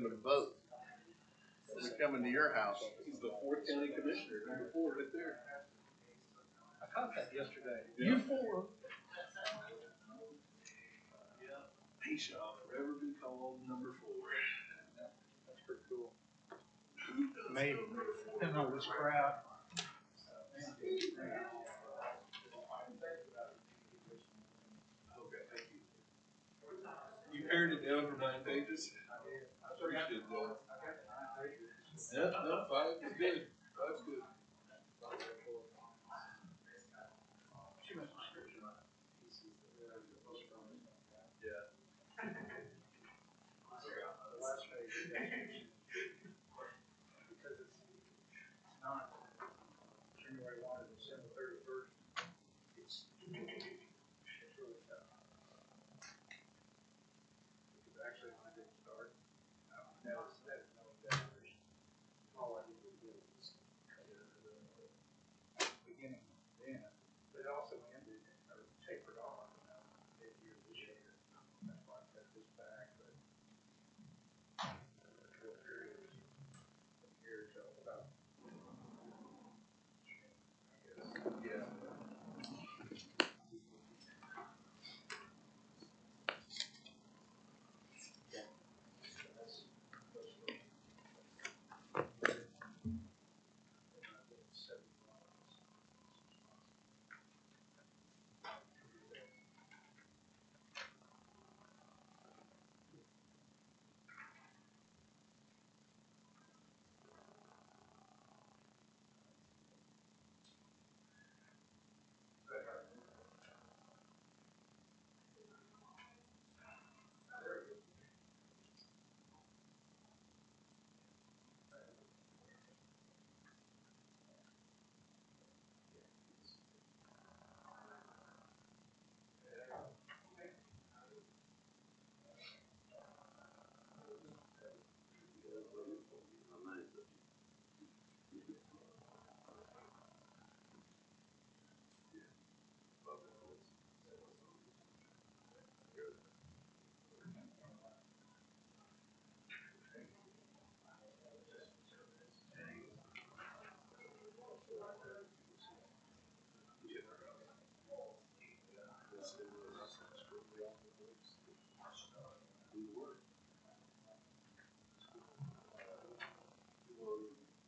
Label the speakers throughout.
Speaker 1: him a vote. We're coming to your house.
Speaker 2: He's the 4th county commissioner, number 4 right there.
Speaker 3: I caught that yesterday.
Speaker 2: Yeah.
Speaker 3: You 4.
Speaker 2: Yeah. He shall forever be called number 4.
Speaker 3: That's pretty cool. Maybe. Depending on which crowd.
Speaker 2: Okay, thank you. You pared it down for 9 pages? I appreciate that. Yeah, no, 5 is good. 5's good. Yeah.
Speaker 3: The last page. Because it's not January 1 to December 31st. It's really tough. Because actually, when I did start, that is no exaggeration. All I did was beginning then, but it also ended or tapered off mid-year this year. That's why I cut this back, but the real period is from here till about June, I guess.
Speaker 2: Yeah.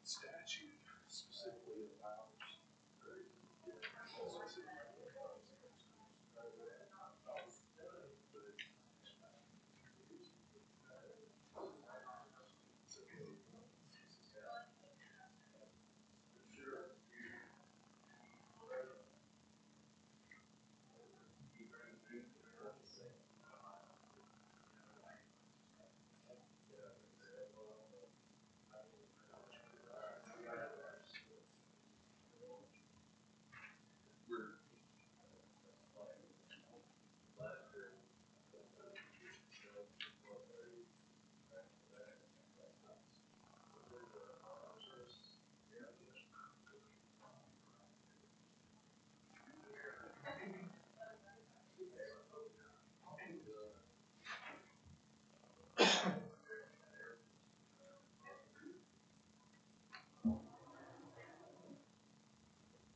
Speaker 2: Statute specifically allows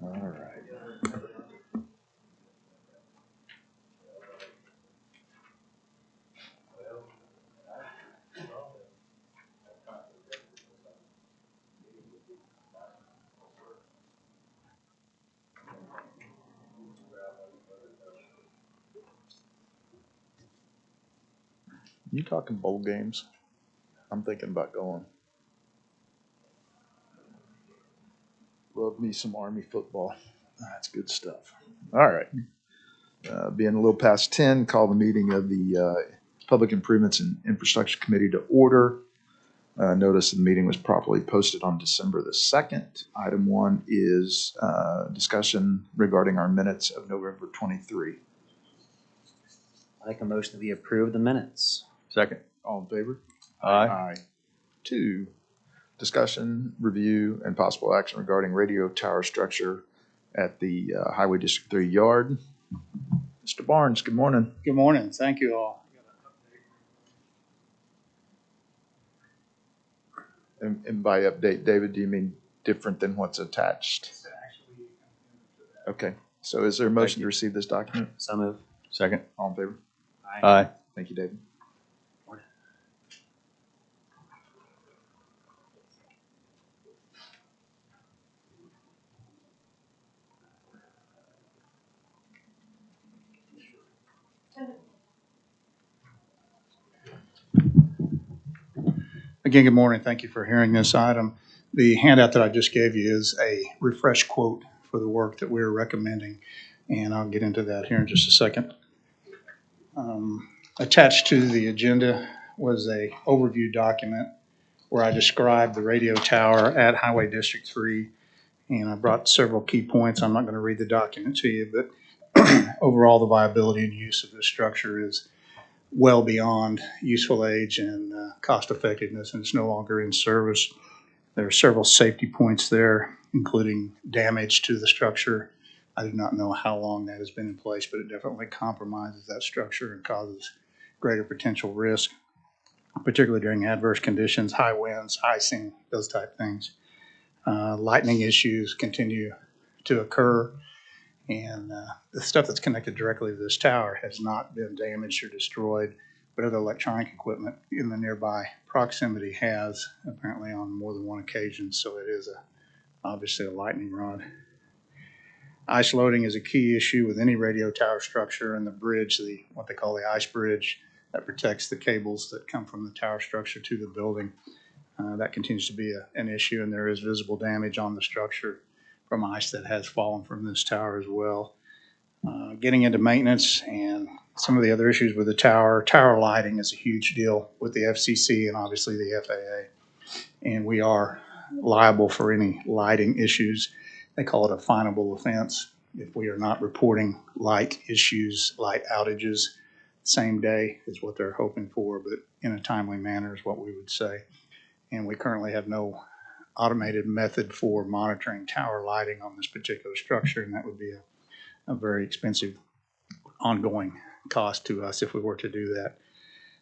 Speaker 4: All right. You talking bowl games? I'm thinking about going. Love me some Army football. That's good stuff. All right. Being a little past 10, call the meeting of the Public Improvements and Infrastructure Committee to order. Notice the meeting was properly posted on December the 2nd. Item 1 is discussion regarding our minutes of November 23.
Speaker 5: I make a motion that we approve the minutes.
Speaker 4: Second. All in favor?
Speaker 5: Aye.
Speaker 4: Aye. 2, discussion, review, and possible action regarding radio tower structure at the Highway District 3 yard. Mr. Barnes, good morning.
Speaker 3: Good morning. Thank you all.
Speaker 4: And by update, David, do you mean different than what's attached?
Speaker 3: It's actually into that.
Speaker 4: Okay, so is there a motion to receive this document?
Speaker 5: So move.
Speaker 4: Second, all in favor?
Speaker 5: Aye.
Speaker 4: Thank you, David.
Speaker 3: Again, good morning. Thank you for hearing this item. The handout that I just gave you is a refresh quote for the work that we're recommending, and I'll get into that here in just a second. Attached to the agenda was a overview document where I described the radio tower at Highway District 3, and I brought several key points. I'm not going to read the document to you, but overall the viability and use of this structure is well beyond useful age and cost effectiveness, and it's no longer in service. There are several safety points there, including damage to the structure. I do not know how long that has been in place, but it definitely compromises that structure and causes greater potential risk, particularly during adverse conditions, high winds, icing, those type things. Lightning issues continue to occur, and the stuff that's connected directly to this tower has not been damaged or destroyed, but other electronic equipment in the nearby proximity has, apparently on more than one occasion, so it is obviously a lightning rod. Ice loading is a key issue with any radio tower structure, and the bridge, what they call the ice bridge, that protects the cables that come from the tower structure to the building. That continues to be an issue, and there is visible damage on the structure from ice that has fallen from this tower as well. Getting into maintenance and some of the other issues with the tower lighting is a huge deal with the FCC and obviously the FAA, and we are liable for any lighting issues. They call it a finable offense if we are not reporting light issues, light outages, same day is what they're hoping for, but in a timely manner is what we would say. And we currently have no automated method for monitoring tower lighting on this particular structure, and that would be a very expensive ongoing cost to us if we were to do that.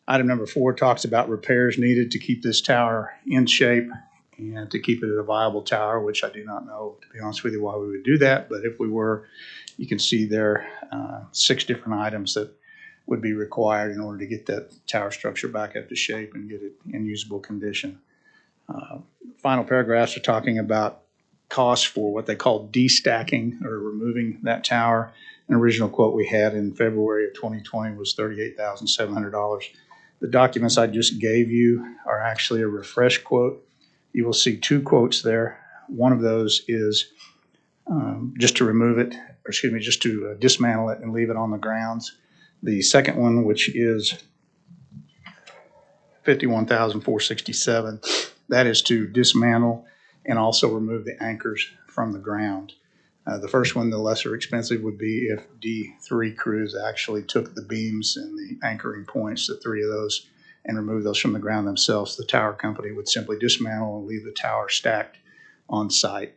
Speaker 3: Item number 4 talks about repairs needed to keep this tower in shape and to keep it a viable tower, which I do not know, to be honest with you, why we would do that. But if we were, you can see there 6 different items that would be required in order to get that tower structure back up to shape and get it in usable condition. Final paragraphs are talking about costs for what they call destacking or removing that tower. An original quote we had in February of 2020 was $38,700. The documents I just gave you are actually a refresh quote. You will see 2 quotes there. One of those is just to remove it, or excuse me, just to dismantle it and leave it on the grounds. The second one, which is $51,467, that is to dismantle and also remove the anchors from the ground. The first one, the lesser expensive, would be if D3 crews actually took the beams and the anchoring points, the 3 of those, and removed those from the ground themselves. The tower company would simply dismantle and leave the tower stacked on site.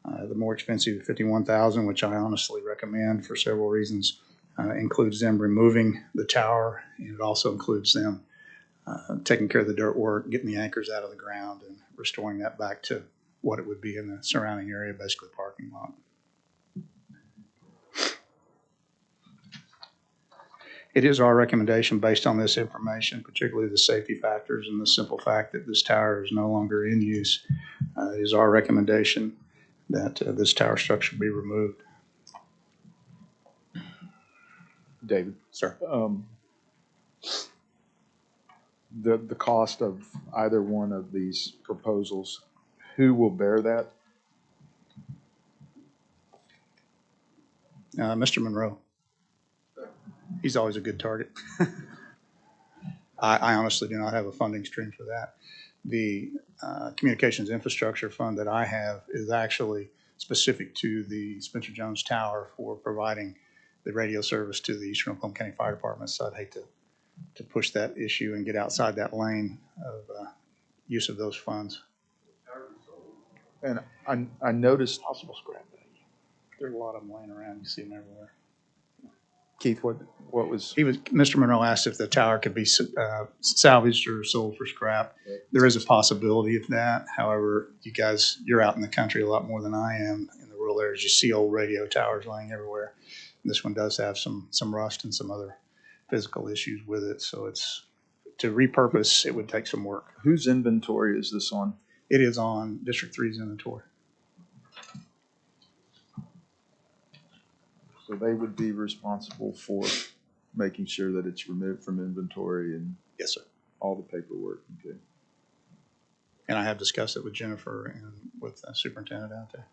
Speaker 3: The more expensive, $51,000, which I honestly recommend for several reasons, includes them removing the tower, and it also includes them taking care of the dirt work, getting the anchors out of the ground, and restoring that back to what it would be in the surrounding area, basically parking lot. It is our recommendation based on this information, particularly the safety factors and the simple fact that this tower is no longer in use. It is our recommendation that this tower structure be removed.
Speaker 4: David,
Speaker 3: Sir.
Speaker 4: The cost of either one of these proposals, who will bear that?
Speaker 3: Mr. Monroe. He's always a good target. I honestly do not have a funding stream for that. The communications infrastructure fund that I have is actually specific to the Spencer Jones Tower for providing the radio service to the Eastern Oklahoma County Fire Department. So I'd hate to push that issue and get outside that lane of use of those funds.
Speaker 4: And I noticed
Speaker 3: Possible scrap value. There's a lot of them laying around. You see them everywhere.
Speaker 4: Keith, what was?
Speaker 3: Mr. Monroe asked if the tower could be salvaged or sold for scrap. There is a possibility of that. However, you're out in the country a lot more than I am. In the rural areas, you see old radio towers laying everywhere. This one does have some rust and some other physical issues with it. So to repurpose, it would take some work.
Speaker 4: Whose inventory is this on?
Speaker 3: It is on District 3's inventory.
Speaker 4: So they would be responsible for making sure that it's removed from inventory and
Speaker 3: Yes, sir.
Speaker 4: all the paperwork. Okay.
Speaker 3: And I have discussed it with Jennifer and with the superintendent out there.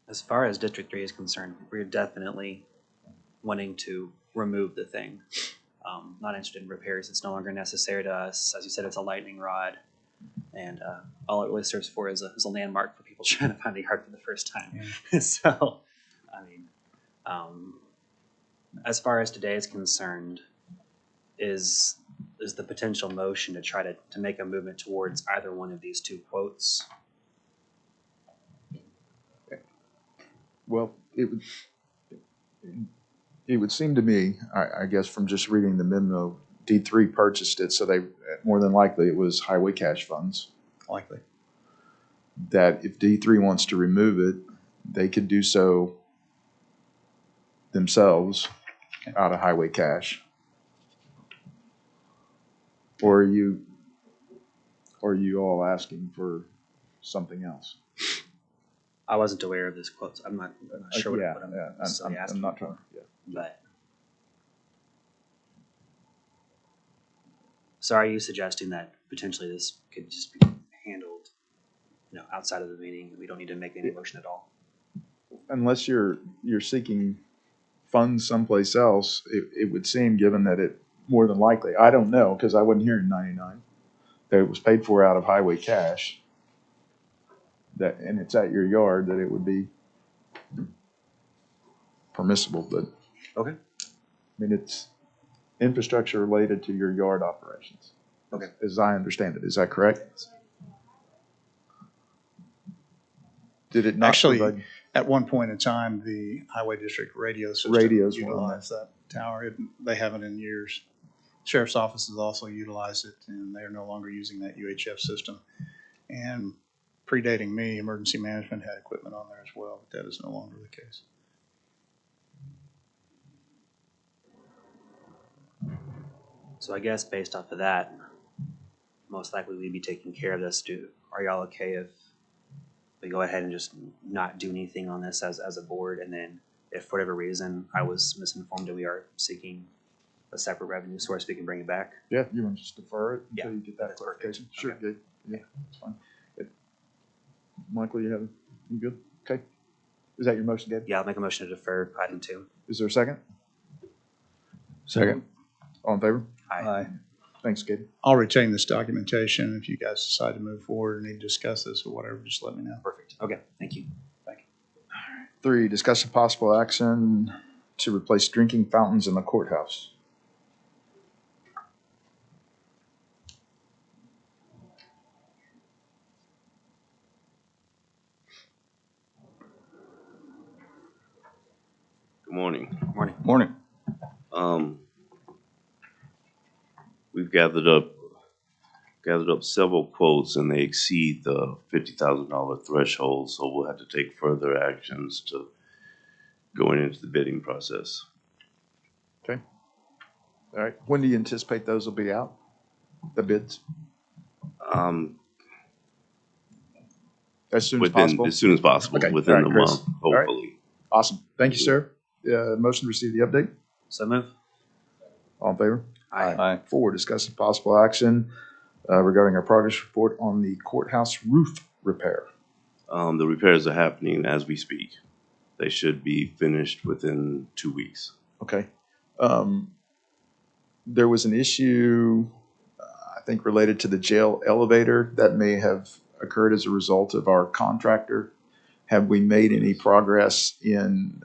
Speaker 5: As far as District 3 is concerned, we're definitely wanting to remove the thing. Not interested in repairs. It's no longer necessary to us. As you said, it's a lightning rod. And all it really serves for is a landmark for people trying to find the yard for the first time. Yeah. So, I mean, as far as today is concerned, is the potential motion to try to make a movement towards either one of these two quotes?
Speaker 4: Well, it would seem to me, I guess from just reading the memo, D3 purchased it, so they more than likely it was highway cash funds.
Speaker 3: Likely.
Speaker 4: That if D3 wants to remove it, they could do so themselves out of highway cash. Or are you all asking for something else?
Speaker 5: I wasn't aware of this quote. So I'm not sure what I'm necessarily asking.
Speaker 4: I'm not trying. Yeah.
Speaker 5: But so are you suggesting that potentially this could just be handled, outside of the meeting? We don't need to make any motion at all.
Speaker 4: Unless you're seeking funds someplace else, it would seem, given that it more than likely, I don't know because I wasn't here in '99, that it was paid for out of highway cash. And it's at your yard, that it would be permissible, but
Speaker 5: Okay.
Speaker 4: I mean, it's infrastructure related to your yard operations.
Speaker 5: Okay.
Speaker 4: As I understand it. Is that correct? Did it not
Speaker 3: Actually,
Speaker 4: provide?
Speaker 3: At one point in time, the Highway District radio system
Speaker 4: Radios were
Speaker 3: utilized that tower. They haven't in years. Sheriff's office has also utilized it, and they are no longer using that UHF system. And predating me, emergency management had equipment on there as well, but that is no longer the case.
Speaker 5: So I guess based off of that, most likely we'd be taking care of this. Are y'all okay if we go ahead and just not do anything on this as a board, and then if for whatever reason I was misinformed and we are seeking a separate revenue source, we can bring it back?
Speaker 4: Yeah, you want to just defer it until
Speaker 5: Yeah,
Speaker 4: you get that
Speaker 5: that's
Speaker 4: clarification?
Speaker 5: perfect.
Speaker 4: Sure,
Speaker 5: Okay.
Speaker 4: good. Yeah, that's fine. Michael, you good? Okay. Is that your motion, Gabe?
Speaker 5: Yeah, I'll make a motion to defer item 2.
Speaker 4: Is there a second?
Speaker 3: Second.
Speaker 4: All in favor?
Speaker 5: Aye.
Speaker 4: Thanks, Gabe.
Speaker 3: I'll retain this documentation. If you guys decide to move forward or need to discuss this or whatever, just let me know.
Speaker 5: Perfect. Okay, thank you.
Speaker 4: 3, discussion possible action to replace drinking fountains in the courthouse.
Speaker 6: Good morning.
Speaker 3: Morning.
Speaker 6: We've gathered up several quotes and they exceed the $50,000 threshold, so we'll have to take further actions to going into the bidding process.
Speaker 4: Okay. All right. When do you anticipate those will be out? The bids? As soon as possible?
Speaker 6: As soon as possible,
Speaker 4: Okay.
Speaker 6: within
Speaker 4: All right,
Speaker 6: the
Speaker 4: Chris.
Speaker 6: month,
Speaker 4: All right.
Speaker 6: hopefully.
Speaker 4: Awesome. Thank you, sir. Motion to receive the update.
Speaker 5: So move.
Speaker 4: All in favor?
Speaker 5: Aye.
Speaker 4: 4, discuss possible action regarding our progress report on the courthouse roof repair.
Speaker 6: The repairs are happening as we speak. They should be finished within 2 weeks.
Speaker 4: Okay. There was an issue, I think, related to the jail elevator that may have occurred as a result of our contractor. Have we made any progress in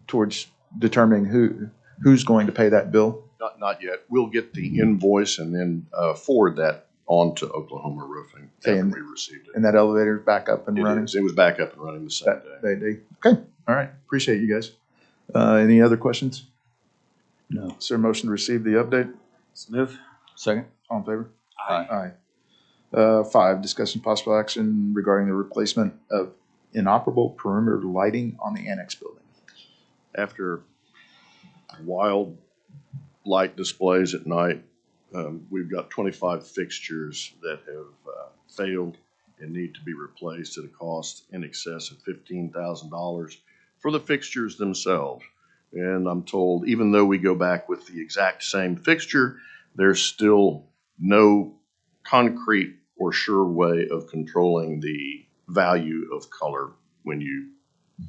Speaker 4: towards determining who's going to pay that bill?
Speaker 1: Not yet. We'll get the invoice and then forward that
Speaker 7: on to Oklahoma Roofing
Speaker 4: Okay,
Speaker 7: after we received it.
Speaker 4: And that elevator's back up and
Speaker 7: It
Speaker 4: running?
Speaker 7: is. It was back up and running the same day.
Speaker 4: Okay, all right. Appreciate you guys. Any other questions?
Speaker 3: No.
Speaker 4: Is there a motion to receive the update?
Speaker 5: Move.
Speaker 4: Second. All in favor?
Speaker 5: Aye.
Speaker 4: Aye. 5, discussion possible action regarding the replacement of inoperable perimeter lighting on the annex building.
Speaker 7: After wild light displays at night, we've got 25 fixtures that have failed and need to be replaced at a cost in excess of $15,000 for the fixtures themselves. And I'm told, even though we go back with the exact same fixture, there's still no concrete or sure way of controlling the value of color when you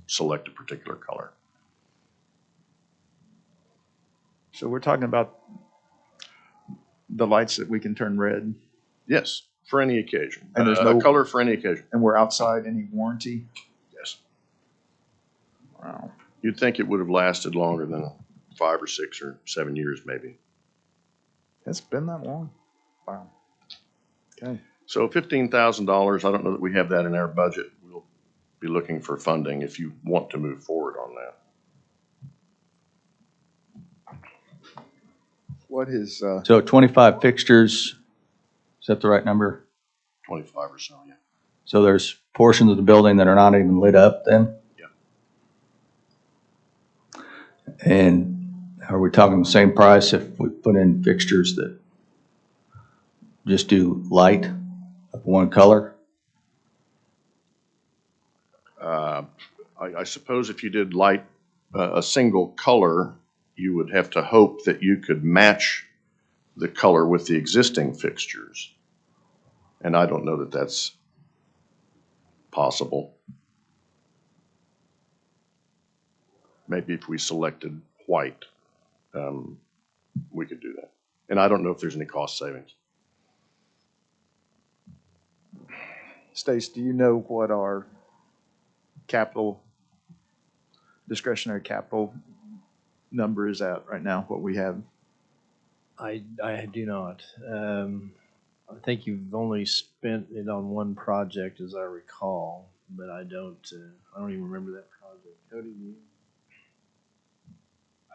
Speaker 7: select a particular color.
Speaker 4: So we're talking about the lights that we can turn red,
Speaker 7: Yes, for any occasion.
Speaker 4: And there's
Speaker 7: a
Speaker 4: no-
Speaker 7: color for any occasion.
Speaker 4: and we're outside any warranty?
Speaker 7: Yes.
Speaker 4: Wow.
Speaker 7: You'd think it would have lasted longer than 5 or 6 or 7 years, maybe.
Speaker 4: It's been that long? Wow. Okay.
Speaker 7: So $15,000, I don't know that we have that in our budget. We'll be looking for funding if you want to move forward on that.
Speaker 4: What is,
Speaker 8: So 25 fixtures, is that the right number?
Speaker 7: 25 or so, yeah.
Speaker 8: So there's portions of the building that are not even lit up then?
Speaker 7: Yeah.
Speaker 8: And are we talking the same price if we put in fixtures that just do light of one color?
Speaker 7: I suppose if you did light a single color, you would have to hope that you could match the color with the existing fixtures. And I don't know that that's possible. Maybe if we selected white, we could do that. And I don't know if there's any cost savings.
Speaker 4: Stace, do you know what our discretionary capital number is at right now, what we have?
Speaker 9: I do not. I think you've only spent it on one project, as I recall, but I don't even remember that project. Cody, do you?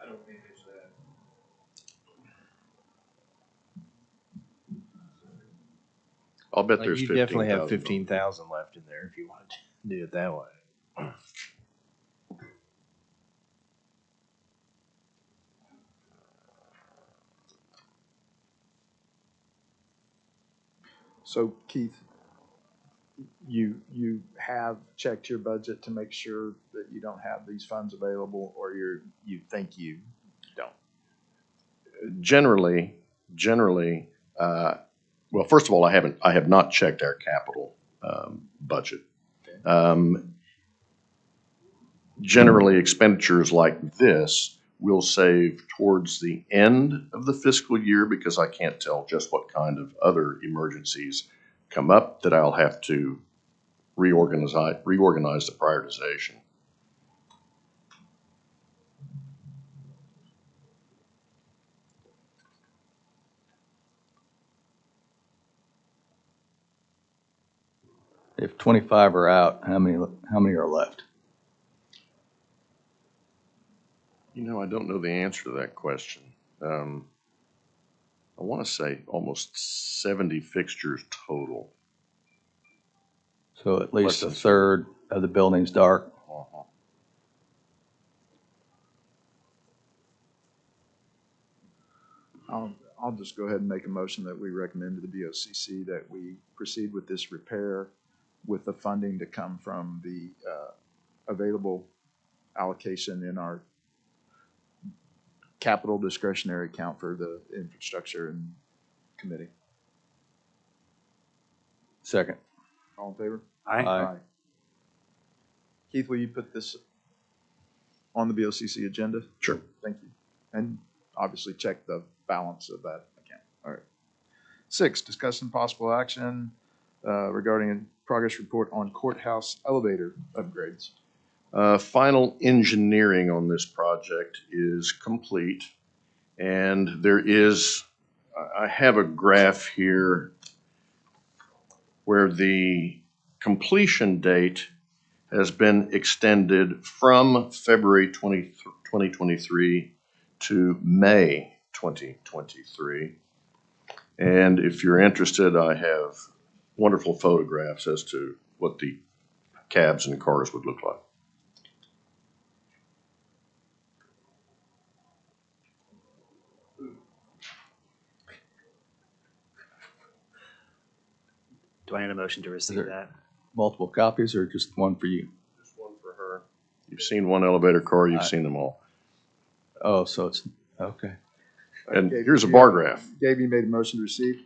Speaker 2: I don't think it's that.
Speaker 7: I'll bet
Speaker 9: Like,
Speaker 7: there's
Speaker 9: you
Speaker 7: 15,000.
Speaker 9: definitely have 15,000 left in there if you want to do it that way.
Speaker 4: So Keith, you have checked your budget to make sure that you don't have these funds available, or you think you don't?
Speaker 7: Generally, well, first of all, I have not checked our capital budget. Generally, expenditures like this will save towards the end of the fiscal year because I can't tell just what kind of other emergencies come up that I'll have to reorganize the prioritization.
Speaker 8: If 25 are out, how many are left?
Speaker 7: You know, I don't know the answer to that question. I want to say almost 70 fixtures total.
Speaker 8: So at least a
Speaker 7: Less than
Speaker 8: third of the building's dark.
Speaker 4: I'll just go ahead and make a motion that we recommend to the BOCC that we proceed with this repair with the funding to come from the available allocation in our capital discretionary account for the infrastructure and committee.
Speaker 8: Second.
Speaker 4: All in favor?
Speaker 5: Aye.
Speaker 4: Keith, will you put this on the BOCC agenda?
Speaker 7: Sure.
Speaker 4: Thank you. And obviously check the balance of that account. All right. 6, discuss some possible action regarding a progress report on courthouse elevator upgrades.
Speaker 7: Final engineering on this project is complete, and I have a graph here where the completion date has been extended from February 2023 to May 2023. And if you're interested, I have wonderful photographs as to what the cabs and cars would look like.
Speaker 5: Do I need a motion to receive
Speaker 8: there-
Speaker 5: that?
Speaker 8: Multiple copies or just one for you?
Speaker 7: Just one for her. You've seen one elevator car, you've seen them all.
Speaker 8: Oh, so it's, okay.
Speaker 7: And
Speaker 4: Gabe,
Speaker 7: here's a
Speaker 4: you-
Speaker 7: bar graph.
Speaker 4: Gabe, you made a motion to receive?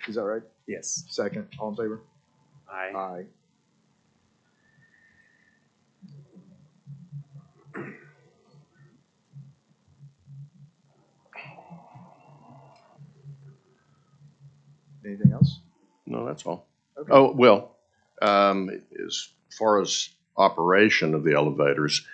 Speaker 4: Is that right?
Speaker 5: Yes.
Speaker 4: Second, all in favor?
Speaker 5: Aye.
Speaker 4: Aye. Anything else?
Speaker 7: No, that's all.
Speaker 4: Okay.
Speaker 7: Oh, well, as far as operation of the elevators,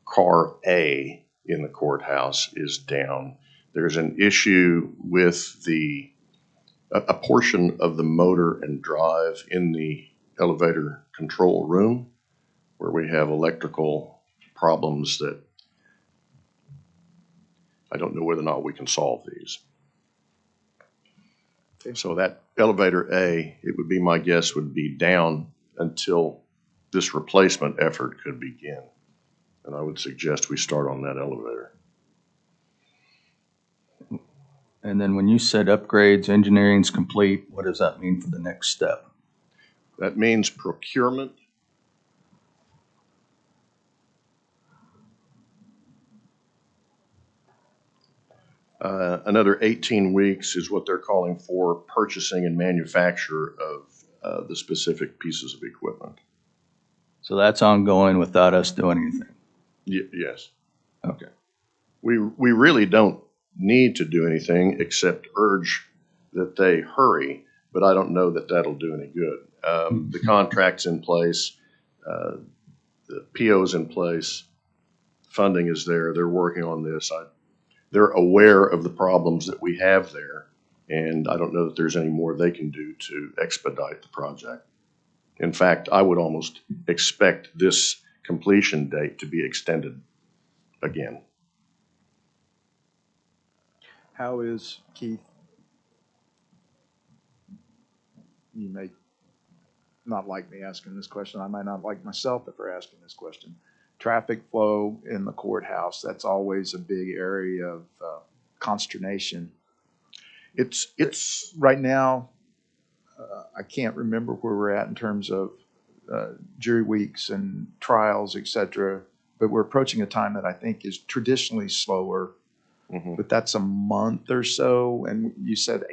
Speaker 7: car A in the courthouse is down. There's an issue with a portion of the motor and drive in the elevator control room where we have electrical problems that I don't know whether or not we can solve these.
Speaker 4: Okay.
Speaker 7: So that elevator A, it would be my guess, would be down until this replacement effort could begin. And I would suggest we start on that elevator.
Speaker 8: And then when you said upgrades, engineering's complete, what does that mean for the next step?
Speaker 7: That means procurement. Another 18 weeks is what they're calling for purchasing and manufacture of the specific pieces of equipment.
Speaker 8: So that's ongoing without us doing anything?
Speaker 7: Yes.
Speaker 8: Okay.
Speaker 7: We really don't need to do anything except urge that they hurry, but I don't know that that'll do any good. The contract's in place, the PO's in place, funding is there, they're working on this. They're aware of the problems that we have there, and I don't know that there's any more they can do to expedite the project. In fact, I would almost expect this completion date to be extended again.
Speaker 4: How is, Keith, you may not like me asking this question, I might not like myself if we're asking this question. Traffic flow in the courthouse, that's always a big area of consternation.
Speaker 7: It's
Speaker 4: Right now, I can't remember where we're at in terms of jury weeks and trials, et cetera, but we're approaching a time that I think is traditionally slower, but that's a month or so, and you said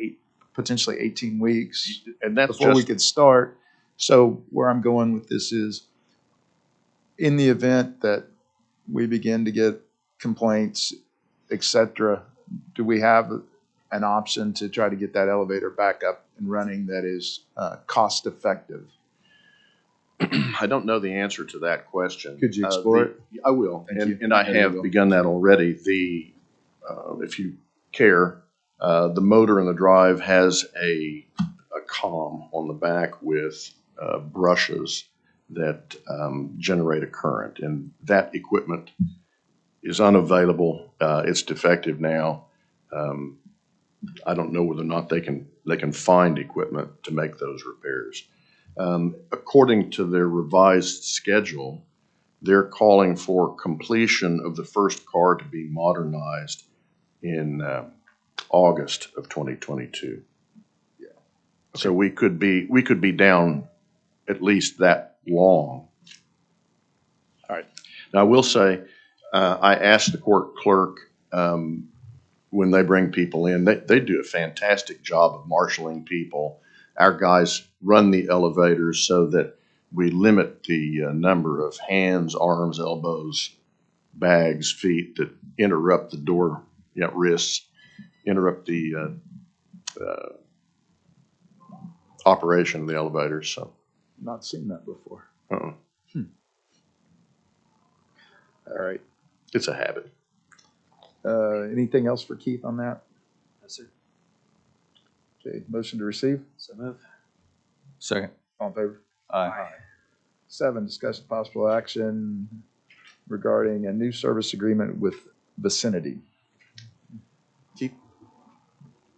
Speaker 4: potentially 18 weeks
Speaker 7: and that's
Speaker 4: before we
Speaker 7: just
Speaker 4: could start. So where I'm going with this is, in the event that we begin to get complaints, et cetera, do we have an option to try to get that elevator back up and running that is cost effective?
Speaker 7: I don't know the answer to that question.
Speaker 4: Could you explore it?
Speaker 7: I will,
Speaker 4: Thank you.
Speaker 7: and I
Speaker 4: There you
Speaker 7: have
Speaker 4: go.
Speaker 7: begun that already. If you care, the motor and the drive has a comm on the back with brushes that generate a current, and that equipment is unavailable. It's defective now. I don't know whether or not they can find equipment to make those repairs. According to their revised schedule, they're calling for completion of the first car to be modernized in August of 2022.
Speaker 4: Yeah. Okay.
Speaker 7: So we could be down at least that long. All right. Now I will say, I asked the court clerk when they bring people in, they do a fantastic job of marshaling people. Our guys run the elevators so that we limit the number of hands, arms, elbows, bags, feet that interrupt the door, wrists, interrupt the operation of the elevators. So,
Speaker 4: Not seen that before.
Speaker 7: uh-uh.
Speaker 4: All right.
Speaker 7: It's a habit.
Speaker 4: Anything else for Keith on that?
Speaker 5: No, sir.
Speaker 4: Okay, motion to receive?
Speaker 5: So move.
Speaker 8: Second.
Speaker 4: All in favor?
Speaker 8: Aye.
Speaker 4: 7, discuss possible action regarding a new service agreement with Vicinity. Keith?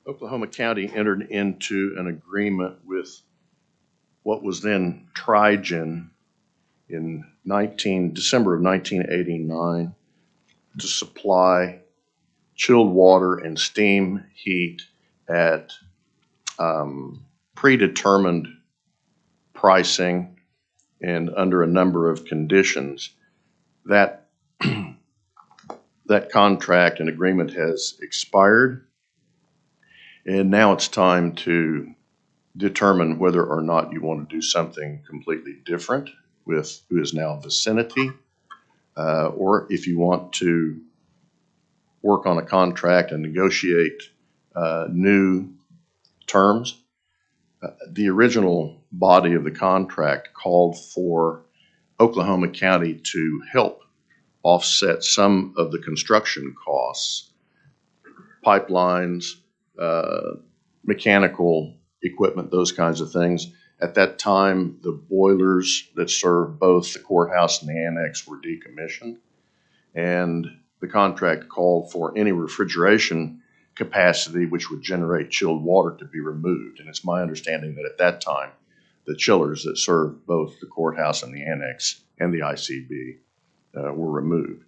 Speaker 7: Oklahoma County entered into an agreement with what was then Trigen in December of 1989 to supply chilled water and steam heat at predetermined pricing and under a number of conditions. That contract and agreement has expired, and now it's time to determine whether or not you want to do something completely different with who is now Vicinity, or if you want to work on a contract and negotiate new terms. The original body of the contract called for Oklahoma County to help offset some of the construction costs, pipelines, mechanical equipment, those kinds of things. At that time, the boilers that served both the courthouse and the annex were decommissioned, and the contract called for any refrigeration capacity which would generate chilled water to be removed. And it's my understanding that at that time, the chillers that served both the courthouse and the annex and the ICB were removed.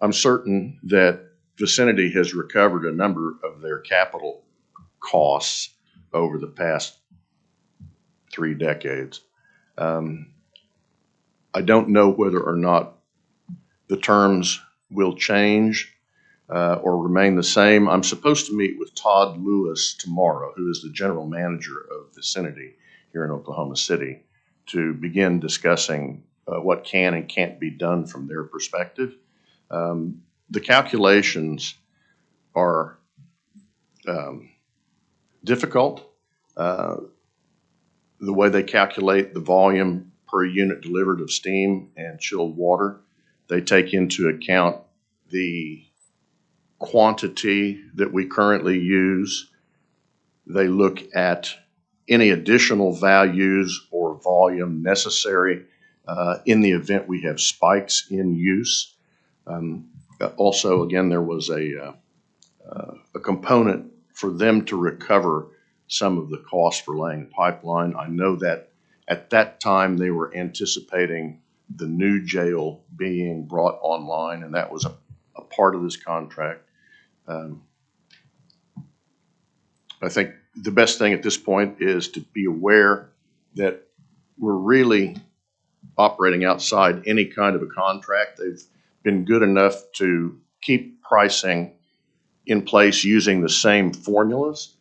Speaker 7: I'm certain that Vicinity has recovered a number of their capital costs over the past 3 decades. I don't know whether or not the terms will change or remain the same. I'm supposed to meet with Todd Lewis tomorrow, who is the general manager of Vicinity here in Oklahoma City, to begin discussing what can and can't be done from their perspective. The calculations are difficult. The way they calculate the volume per unit delivered of steam and chilled water, they take into account the quantity that we currently use. They look at any additional values or volume necessary in the event we have spikes in use. Also, again, there was a component for them to recover some of the cost for laying pipeline. I know that at that time they were anticipating the new jail being brought online, and that was a part of this contract. I think the best thing at this point is to be aware that we're really operating outside any kind of a contract. They've been good enough to keep pricing in place using the same formulas.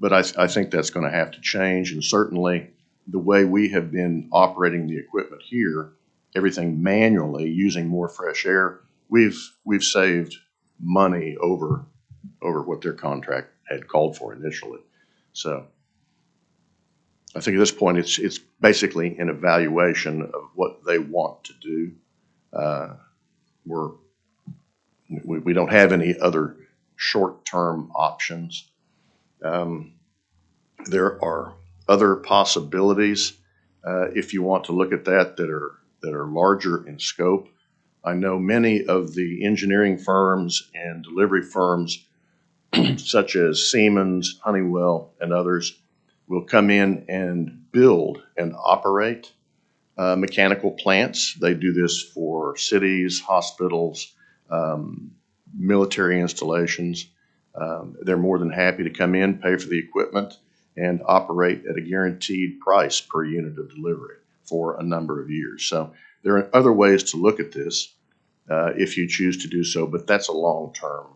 Speaker 7: But I think that's going to have to change. And certainly the way we have been operating the equipment here, everything manually using more fresh air, we've saved money over what their contract had called for initially. So I think at this point it's basically an evaluation of what they want to do. We don't have any other short-term options. There are other possibilities if you want to look at that are larger in scope. I know many of the engineering firms and delivery firms, such as Siemens, Honeywell, and others, will come in and build and operate mechanical plants. They do this for cities, hospitals, military installations. They're more than happy to come in, pay for the equipment, and operate at a guaranteed price per unit of delivery for a number of years. So there are other ways to look at this if you choose to do so, but that's a long-term,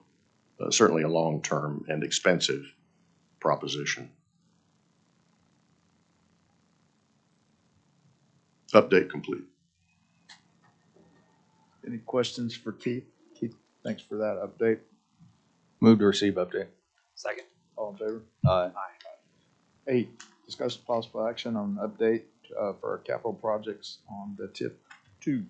Speaker 7: certainly a long-term and expensive proposition. Update complete.
Speaker 4: Any questions for Keith? Keith, thanks for that update.
Speaker 8: Move to receive update.
Speaker 5: Second.
Speaker 4: All in favor?
Speaker 8: Aye.
Speaker 4: 8, discuss possible action on update for our capital projects on the tip 2.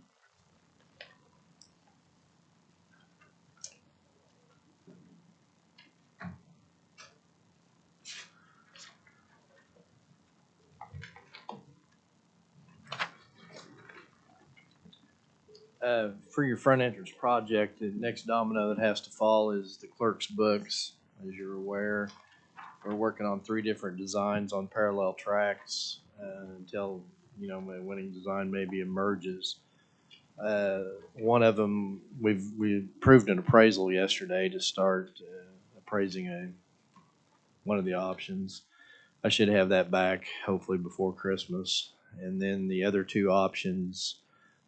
Speaker 9: For your front entrance project, the next domino that has to fall is the clerk's books. As you're aware, we're working on 3 different designs on parallel tracks until, a winning design maybe emerges. One of them, we approved an appraisal yesterday to start appraising one of the options. I should have that back hopefully before Christmas. And then the other 2 options,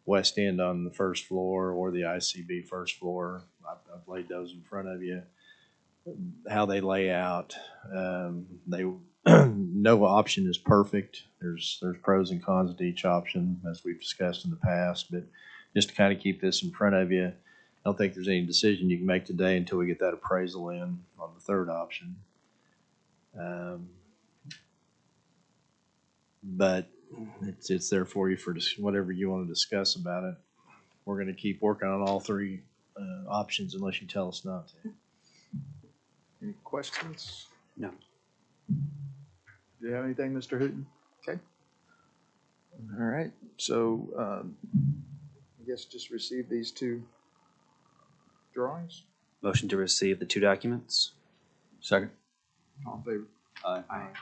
Speaker 9: West End on the first floor or the ICB first floor, I've laid those in front of you. How they lay out, no option is perfect. There's pros and cons to each option, as we've discussed in the past. But just to kind of keep this in front of you, I don't think there's any decision you can make today until we get that appraisal in on the 3rd option. But it's there for you for whatever you want to discuss about it. We're going to keep working on all 3 options unless you tell us not to.
Speaker 4: Any questions?
Speaker 5: No.
Speaker 4: Do you have anything, Mr. Hooton? Okay. All right. So I guess just receive these 2 drawings.
Speaker 5: Motion to receive the 2 documents.
Speaker 8: Second.
Speaker 4: All in favor?
Speaker 8: Aye.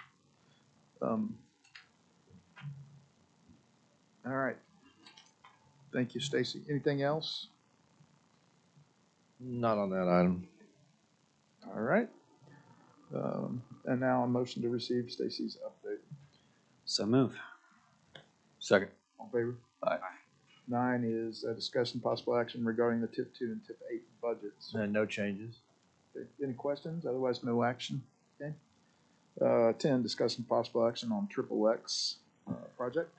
Speaker 4: All right. Thank you, Stacy. Anything else?
Speaker 9: Not on that item.
Speaker 4: All right. And now a motion to receive Stacy's update.
Speaker 5: So move.
Speaker 8: Second.
Speaker 4: All in favor?
Speaker 8: Aye.
Speaker 4: 9 is a discussion possible action regarding the TIP 2 and TIP 8 budgets.
Speaker 9: No changes.
Speaker 4: Okay. Any questions? Otherwise, no action. Okay. 10, discussion possible action on Triple X project.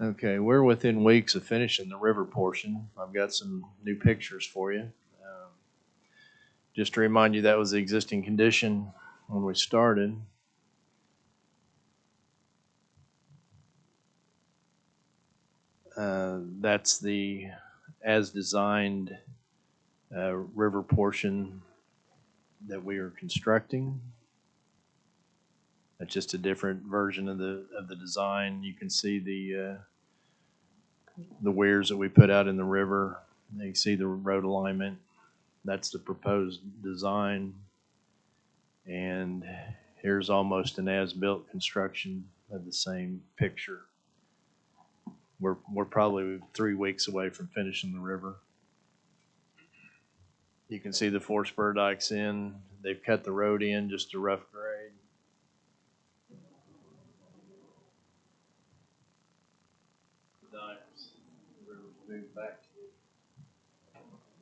Speaker 9: Okay, we're within weeks of finishing the river portion. I've got some new pictures for you. Just to remind you, that was the existing condition when we started. That's the as designed river portion that we are constructing. That's just a different version of the design. You can see the weirs that we put out in the river. You can see the road alignment. That's the proposed design. And here's almost an as-built construction of the same picture. We're probably 3 weeks away from finishing the river. You can see the 4 spur dikes in. They've cut the road in just a rough grade. The dikes, the river's moved back to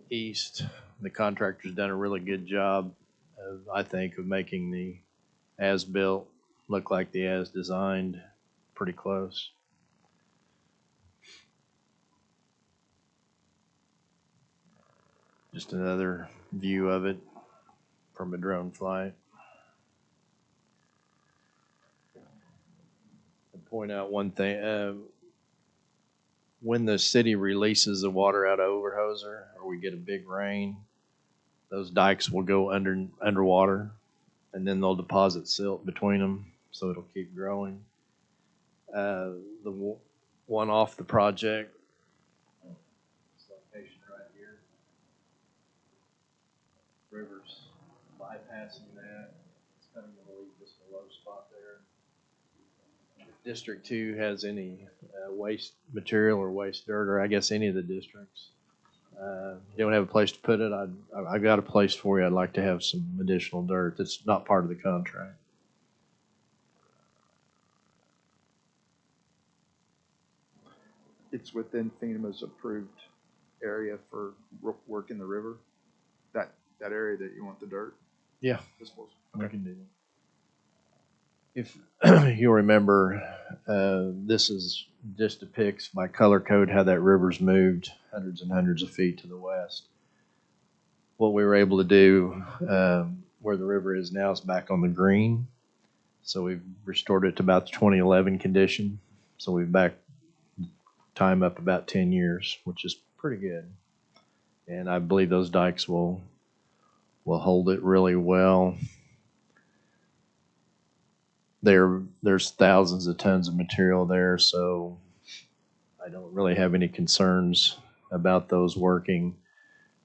Speaker 9: the east. The contractor's done a really good job, I think, of making the as-built look like the as-designed, pretty close. Just another view of it from a drone flight. I'll point out one thing. When the city releases the water out of Overhoser or we get a big rain, those dikes will go underwater, and then they'll deposit silt between them, so it'll keep growing. The one off the project, this location right here, river's bypassing that. It's kind of going to leave just a low spot there. If District 2 has any waste material or waste dirt, or I guess any of the districts, you don't have a place to put it, I got a place for you. I'd like to have some additional dirt that's not part of the contract.
Speaker 4: It's within FEMA's approved area for work in the river. That area that you want the dirt?
Speaker 9: Yeah,
Speaker 4: This was,
Speaker 9: we can do that. If you'll remember, this just depicts by color code how that river's moved hundreds and hundreds of feet to the west. What we were able to do where the river is now is back on the green. So we've restored it to about the 2011 condition. So we've backed time up about 10 years, which is pretty good. And I believe those dikes will hold it really well. there's thousands of tons of material there, so I don't really have any concerns about those working.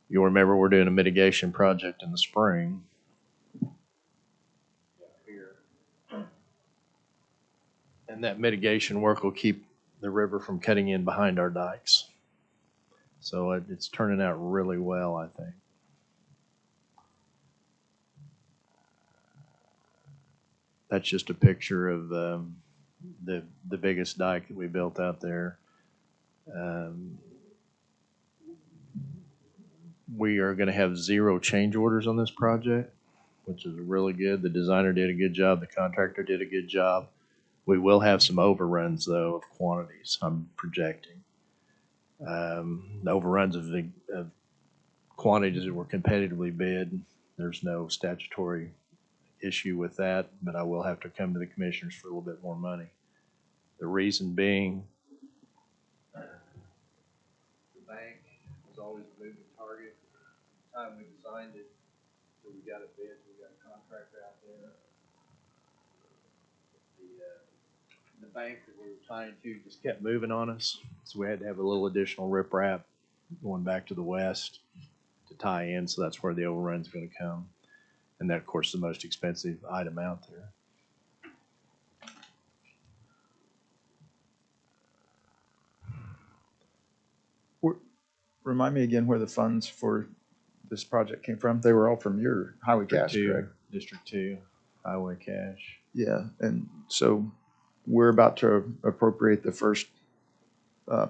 Speaker 9: You'll remember we're doing a mitigation project in the spring. And that mitigation work will keep the river from cutting in behind our dikes. So it's turning out really well, I think. That's just a picture of the biggest dike that we built out there. We are going to have 0 change orders on this project, which is really good. The designer did a good job. The contractor did a good job. We will have some overruns, though, of quantities, I'm projecting. The overruns of quantities that were competitively bid. There's no statutory issue with that, but I will have to come to the commissioners for a little bit more money. The reason being,
Speaker 1: The bank was always a moving target. At the time we designed it, so we got a bid, we got a contractor out there.
Speaker 9: the bank that we were tying to just kept moving on us, so we had to have a little additional riprap going back to the west to tie in, so that's where the overrun's going to come. And that, of course, is the most expensive item out there.
Speaker 4: Remind me again where the funds for this project came from. They were all from your highway cash, correct?
Speaker 9: District 2, highway cash.
Speaker 4: Yeah, and so we're about to appropriate the first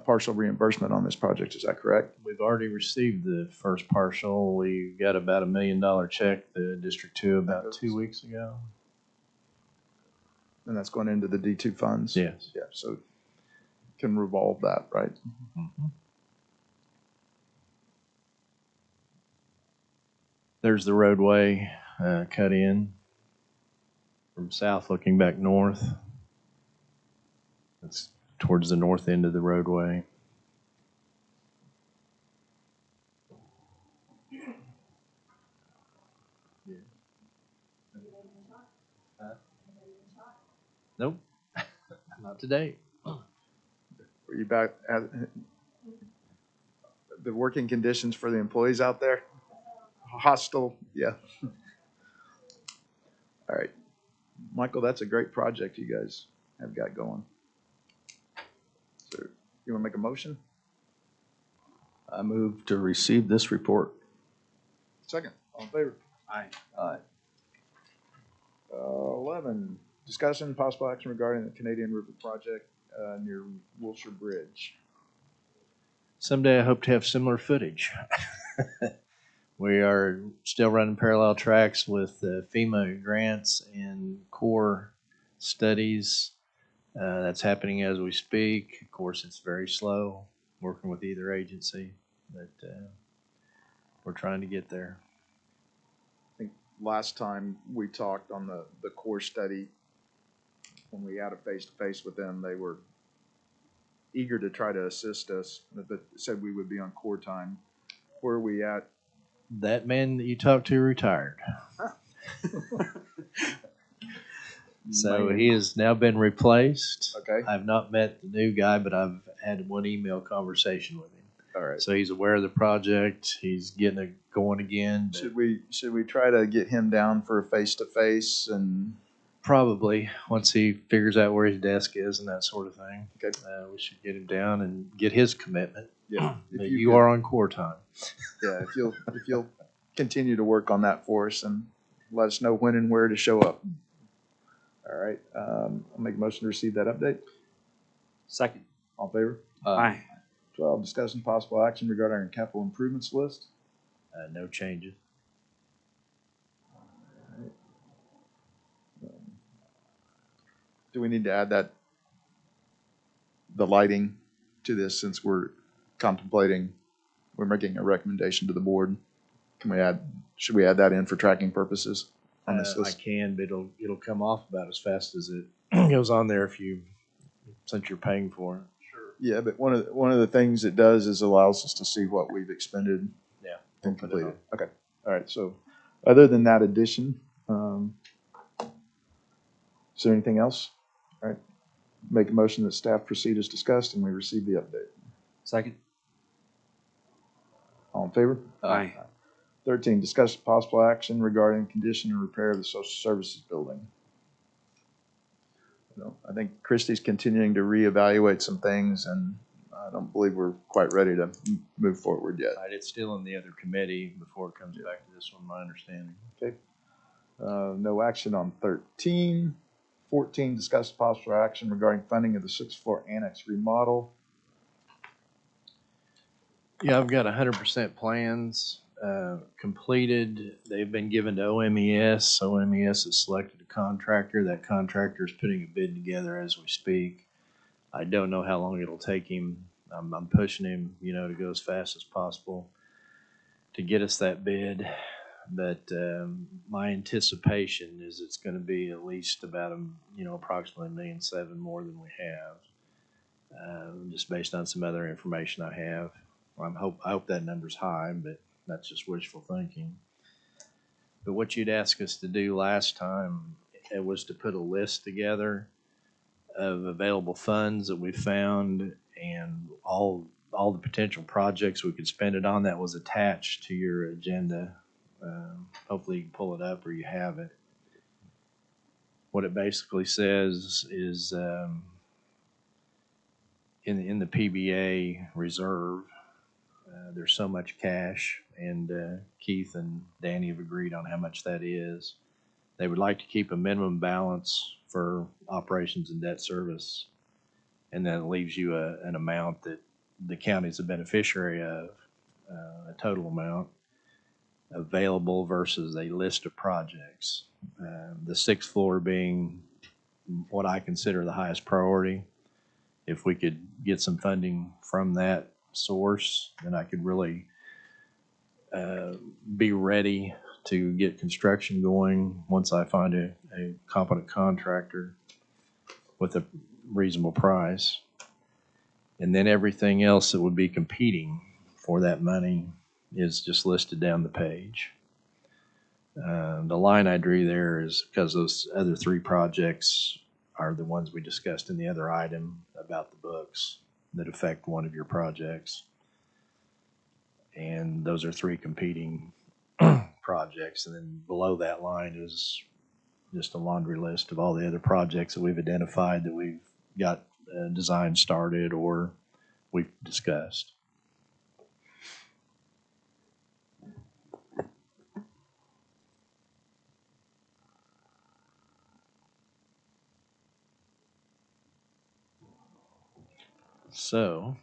Speaker 4: partial reimbursement on this project. Is that correct?
Speaker 9: We've already received the first partial. We got about $1 million check, the District 2, about 2 weeks ago.
Speaker 4: And that's going into the D2 funds?
Speaker 9: Yes.
Speaker 4: Yeah, so can revolve that, right?
Speaker 9: Mm-hmm. There's the roadway cut in from south looking back north. That's towards the north end of the roadway. Nope, not today.
Speaker 4: Were you back at the working conditions for the employees out there? Hostile, yeah. All right. Michael, that's a great project you guys have got going. So you want to make a motion?
Speaker 8: I move to receive this report.
Speaker 4: Second, all in favor?
Speaker 1: Aye.
Speaker 8: Aye.
Speaker 4: 11, discussion possible action regarding the Canadian River project near Wilshire Bridge.
Speaker 9: Someday I hope to have similar footage. We are still running parallel tracks with FEMA grants and Corps studies. That's happening as we speak. Of course, it's very slow working with either agency, but we're trying to get there.
Speaker 4: I think last time we talked on the Corps study, when we had a face-to-face with them, they were eager to try to assist us, but said we would be on Corps time. Where are we at?
Speaker 9: That man that you talked to retired. So he has now been replaced.
Speaker 4: Okay.
Speaker 9: I've not met the new guy, but I've had one email conversation with him.
Speaker 4: All right.
Speaker 9: So he's aware of the project. He's getting it going again.
Speaker 4: Should we try to get him down for a face-to-face and?
Speaker 9: Probably once he figures out where his desk is and that sort of thing.
Speaker 4: Okay.
Speaker 9: We should get him down and get his commitment.
Speaker 4: Yeah.
Speaker 9: That you are on Corps time.
Speaker 4: Yeah, if you'll continue to work on that for us and let us know when and where to show up. All right, I'll make a motion to receive that update.
Speaker 5: Second.
Speaker 4: All in favor?
Speaker 5: Aye.
Speaker 4: 12, discussing possible action regarding our capital improvements list.
Speaker 9: No changes.
Speaker 4: Do we need to add the lighting to this since we're making a recommendation to the board? Should we add that in for tracking purposes on this
Speaker 9: I
Speaker 4: list?
Speaker 9: can, but it'll come off about as fast as it goes on there since you're paying for it.
Speaker 4: Yeah, but one of the things it does is allows us to see what we've expended.
Speaker 9: Yeah.
Speaker 4: And completed. Okay. All right. So other than that addition, Is there anything else? All right. Make a motion that staff proceed as discussed and we receive the update.
Speaker 5: Second.
Speaker 4: All in favor?
Speaker 5: Aye.
Speaker 4: 13, discuss possible action regarding condition and repair of the social services building. I think Christie's continuing to reevaluate some things, and I don't believe we're quite ready to move forward yet.
Speaker 9: Right, it's still in the other committee before it comes back to this one, my understanding.
Speaker 4: Okay. No action on 13. 14, discuss possible action regarding funding of the 6th floor annex remodel.
Speaker 9: Yeah, I've got 100% plans completed. They've been given to OMES. OMES has selected a contractor. That contractor is putting a bid together as we speak. I don't know how long it'll take him. I'm pushing him, to go as fast as possible to get us that bid. But my anticipation is it's going to be at least about, approximately $1.7 million more than we have, just based on some other information I have. I hope that number's high, but that's just wishful thinking. But what you'd ask us to do last time, it was to put a list together of available funds that we found and all the potential projects we could spend it on. That was attached to your agenda. Hopefully you can pull it up or you have it. What it basically says is in the PBA reserve, there's so much cash, and Keith and Danny have agreed on how much that is. They would like to keep a minimum balance for operations and debt service, and that leaves you an amount that the county is a beneficiary of, a total amount available versus a list of projects. The 6th floor being what I consider the highest priority. If we could get some funding from that source, then I could really be ready to get construction going once I find a competent contractor with a reasonable price. And then everything else that would be competing for that money is just listed down the page. The line I drew there is because those other 3 projects are the ones we discussed in the other item about the books that affect one of your projects. And those are 3 competing projects. And then below that line is just a laundry list of all the other projects that we've identified that we've got design started or we've discussed. So,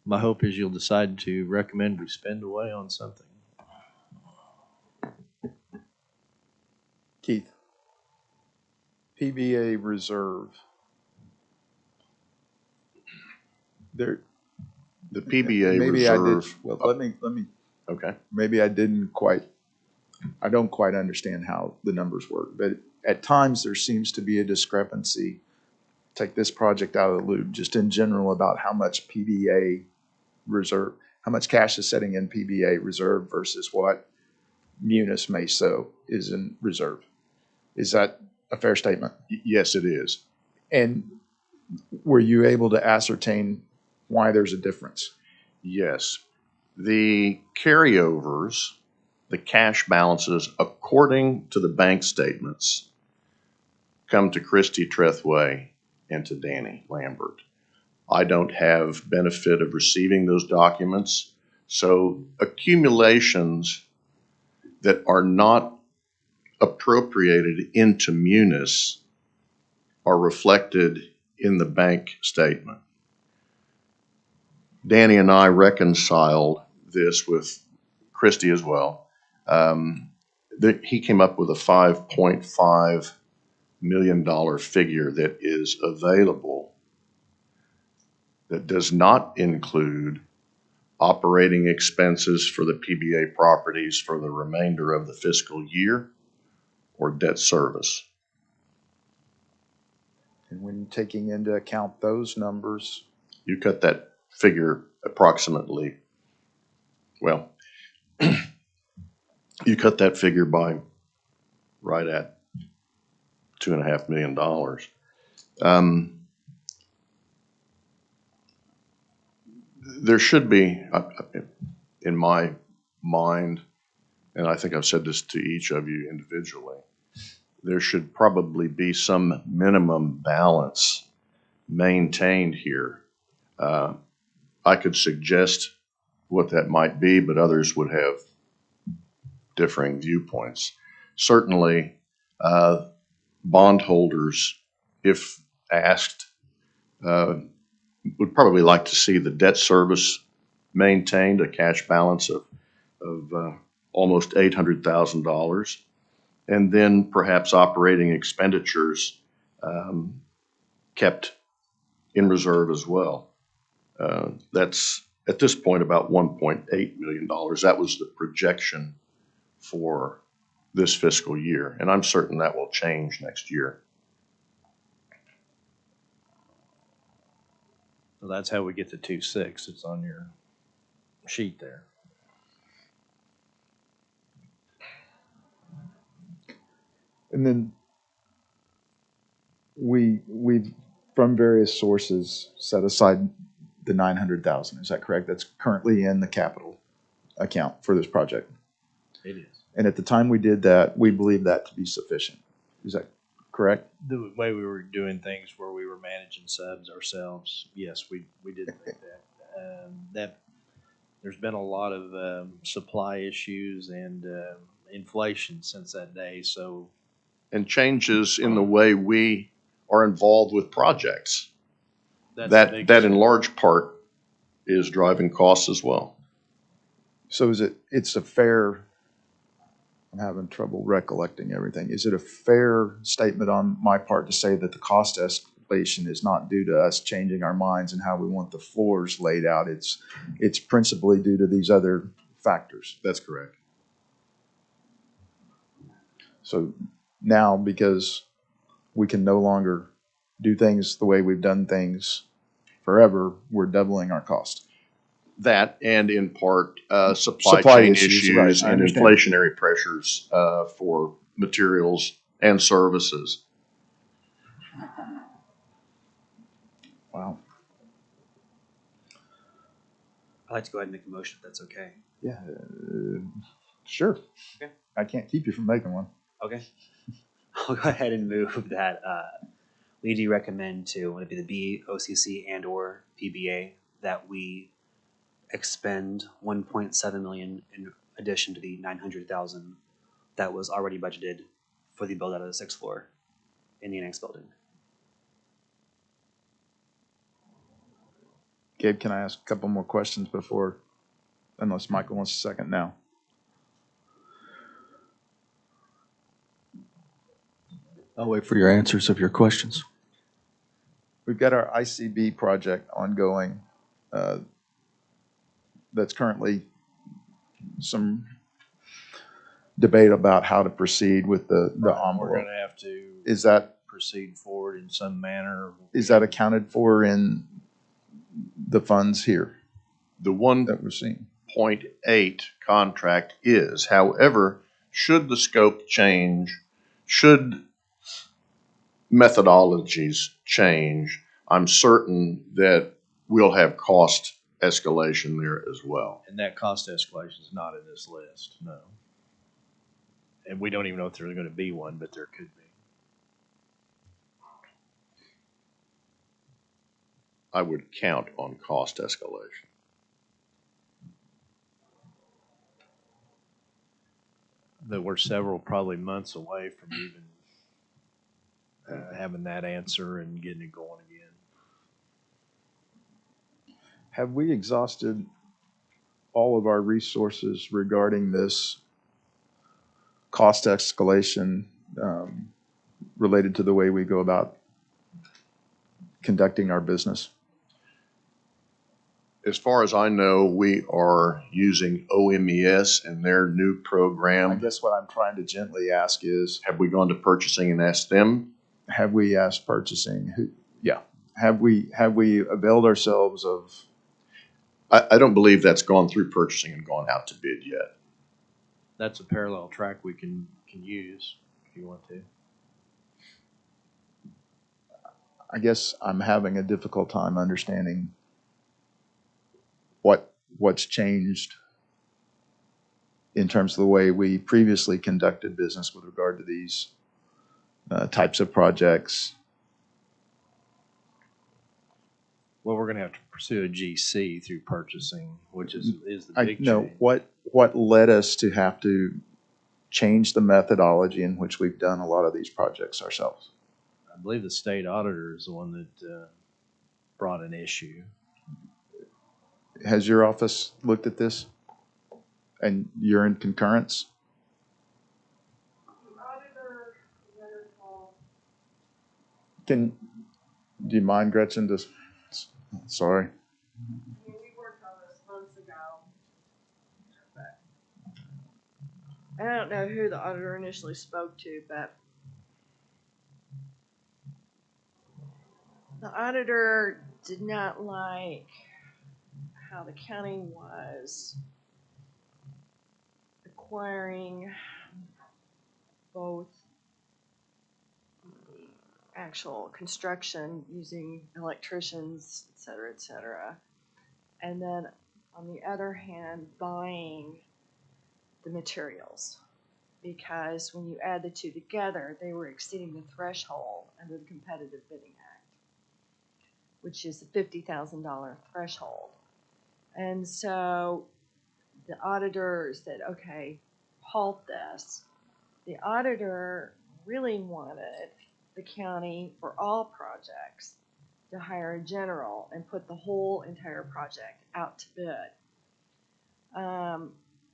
Speaker 9: my hope is you'll decide to recommend we spend away on something.
Speaker 4: Keith, PBA reserve. There.
Speaker 7: The PBA
Speaker 4: Maybe I
Speaker 7: reserve.
Speaker 4: did. Well, let me.
Speaker 7: Okay.
Speaker 4: Maybe I don't quite understand how the numbers work, but at times there seems to be a discrepancy. Take this project out of the loop, just in general about how much PBA reserve, how much cash is sitting in PBA reserve versus what Munis may so is in reserve. Is that a fair statement?
Speaker 7: Yes, it is.
Speaker 4: And were you able to ascertain why there's a difference?
Speaker 7: Yes. The carryovers, the cash balances, according to the bank statements, come to Christy Trethway and to Danny Lambert. I don't have benefit of receiving those documents. So accumulations that are not appropriated into Munis are reflected in the bank statement. Danny and I reconciled this with Christy as well. He came up with a $5.5 million figure that is available that does not include operating expenses for the PBA properties for the remainder of the fiscal year or debt service.
Speaker 4: And when taking into account those numbers,
Speaker 7: You cut that figure approximately, well, You cut that figure by right at $2.5 million. There should be, in my mind, and I think I've said this to each of you individually, there should probably be some minimum balance maintained here. I could suggest what that might be, but others would have differing viewpoints. Certainly, bondholders, if asked, would probably like to see the debt service maintained, a cash balance of almost $800,000, and then perhaps operating expenditures kept in reserve as well. That's at this point about $1.8 million. That was the projection for this fiscal year, and I'm certain that will change next year.
Speaker 9: So that's how we get to 2.6. It's on your sheet there.
Speaker 4: And then we've from various sources set aside the 900,000. Is that correct? That's currently in the capital account for this project.
Speaker 9: It is.
Speaker 4: And at the time we did that, we believed that to be sufficient. Is that correct?
Speaker 9: The way we were doing things where we were managing subs ourselves, yes, we did think that. There's been a lot of supply issues and inflation since that day. So,
Speaker 7: And changes in the way we are involved with projects.
Speaker 9: that's
Speaker 7: That in large part is driving costs as well.
Speaker 4: So it's a fair, I'm having trouble recollecting everything. Is it a fair statement on my part to say that the cost escalation is not due to us changing our minds and how we want the floors laid out? It's principally due to these other factors.
Speaker 7: That's correct.
Speaker 4: So now, because we can no longer do things the way we've done things forever, we're doubling our cost.
Speaker 7: That, and in part, supply chain issues
Speaker 4: right,
Speaker 7: and inflationary pressures for materials and services.
Speaker 4: Wow.
Speaker 5: I'd like to go ahead and make a motion if that's okay.
Speaker 4: Yeah. Sure.
Speaker 5: Okay.
Speaker 4: I can't keep you from making one.
Speaker 5: Okay. I'll go ahead and move that we do recommend to, would it be the BOCC and or PBA, that we expend 1.7 million in addition to the 900,000 that was already budgeted for the build out of the 6th floor in the annex building.
Speaker 4: Gabe, can I ask a couple more questions before, unless Michael wants a second now?
Speaker 8: I'll wait for your answers of your questions.
Speaker 4: We've got our ICB project ongoing. That's currently some debate about how to proceed with the envelope.
Speaker 9: We're going to have to
Speaker 4: Is that
Speaker 9: proceed forward in some manner.
Speaker 4: is that accounted for in the funds here
Speaker 7: The
Speaker 4: that we're seeing?
Speaker 7: 1.8 contract is, however, should the scope change, should methodologies change, I'm certain that we'll have cost escalation there as well.
Speaker 9: And that cost escalation is not in this list, no. And we don't even know if there's going to be one, but there could be.
Speaker 7: I would count on cost escalation.
Speaker 9: But we're several probably months away from even having that answer and getting it going again.
Speaker 4: Have we exhausted all of our resources regarding this cost escalation related to the way we go about conducting our business?
Speaker 7: As far as I know, we are using OMES and their new
Speaker 4: I
Speaker 7: program.
Speaker 4: guess what I'm trying to gently ask is,
Speaker 7: Have we gone to purchasing and asked them?
Speaker 4: have we asked purchasing? Have we availed ourselves of?
Speaker 7: I don't believe that's gone through purchasing and gone out to bid yet.
Speaker 9: that's a parallel track we can use if you want to.
Speaker 4: I guess I'm having a difficult time understanding what's changed in terms of the way we previously conducted business with regard to these types of projects.
Speaker 9: Well, we're going to have to pursue a GC through purchasing, which is the
Speaker 4: I
Speaker 9: big
Speaker 4: know
Speaker 9: change.
Speaker 4: what led us to have to change the methodology in which we've done a lot of these projects ourselves.
Speaker 9: I believe the state auditor is the one that brought an issue.
Speaker 4: Has your office looked at this? And you're in concurrence? Do you mind, Gretchen? Sorry.
Speaker 10: We worked on this months ago. I don't know who the auditor initially spoke to, but the auditor did not like how the county was acquiring both the actual construction using electricians, et cetera, and then on the other hand, buying the materials. Because when you add the two together, they were exceeding the threshold under the Competitive Bidding Act, which is the $50,000 threshold. And so the auditor said, okay, halt this. The auditor really wanted the county, for all projects, to hire a general and put the whole entire project out to bid.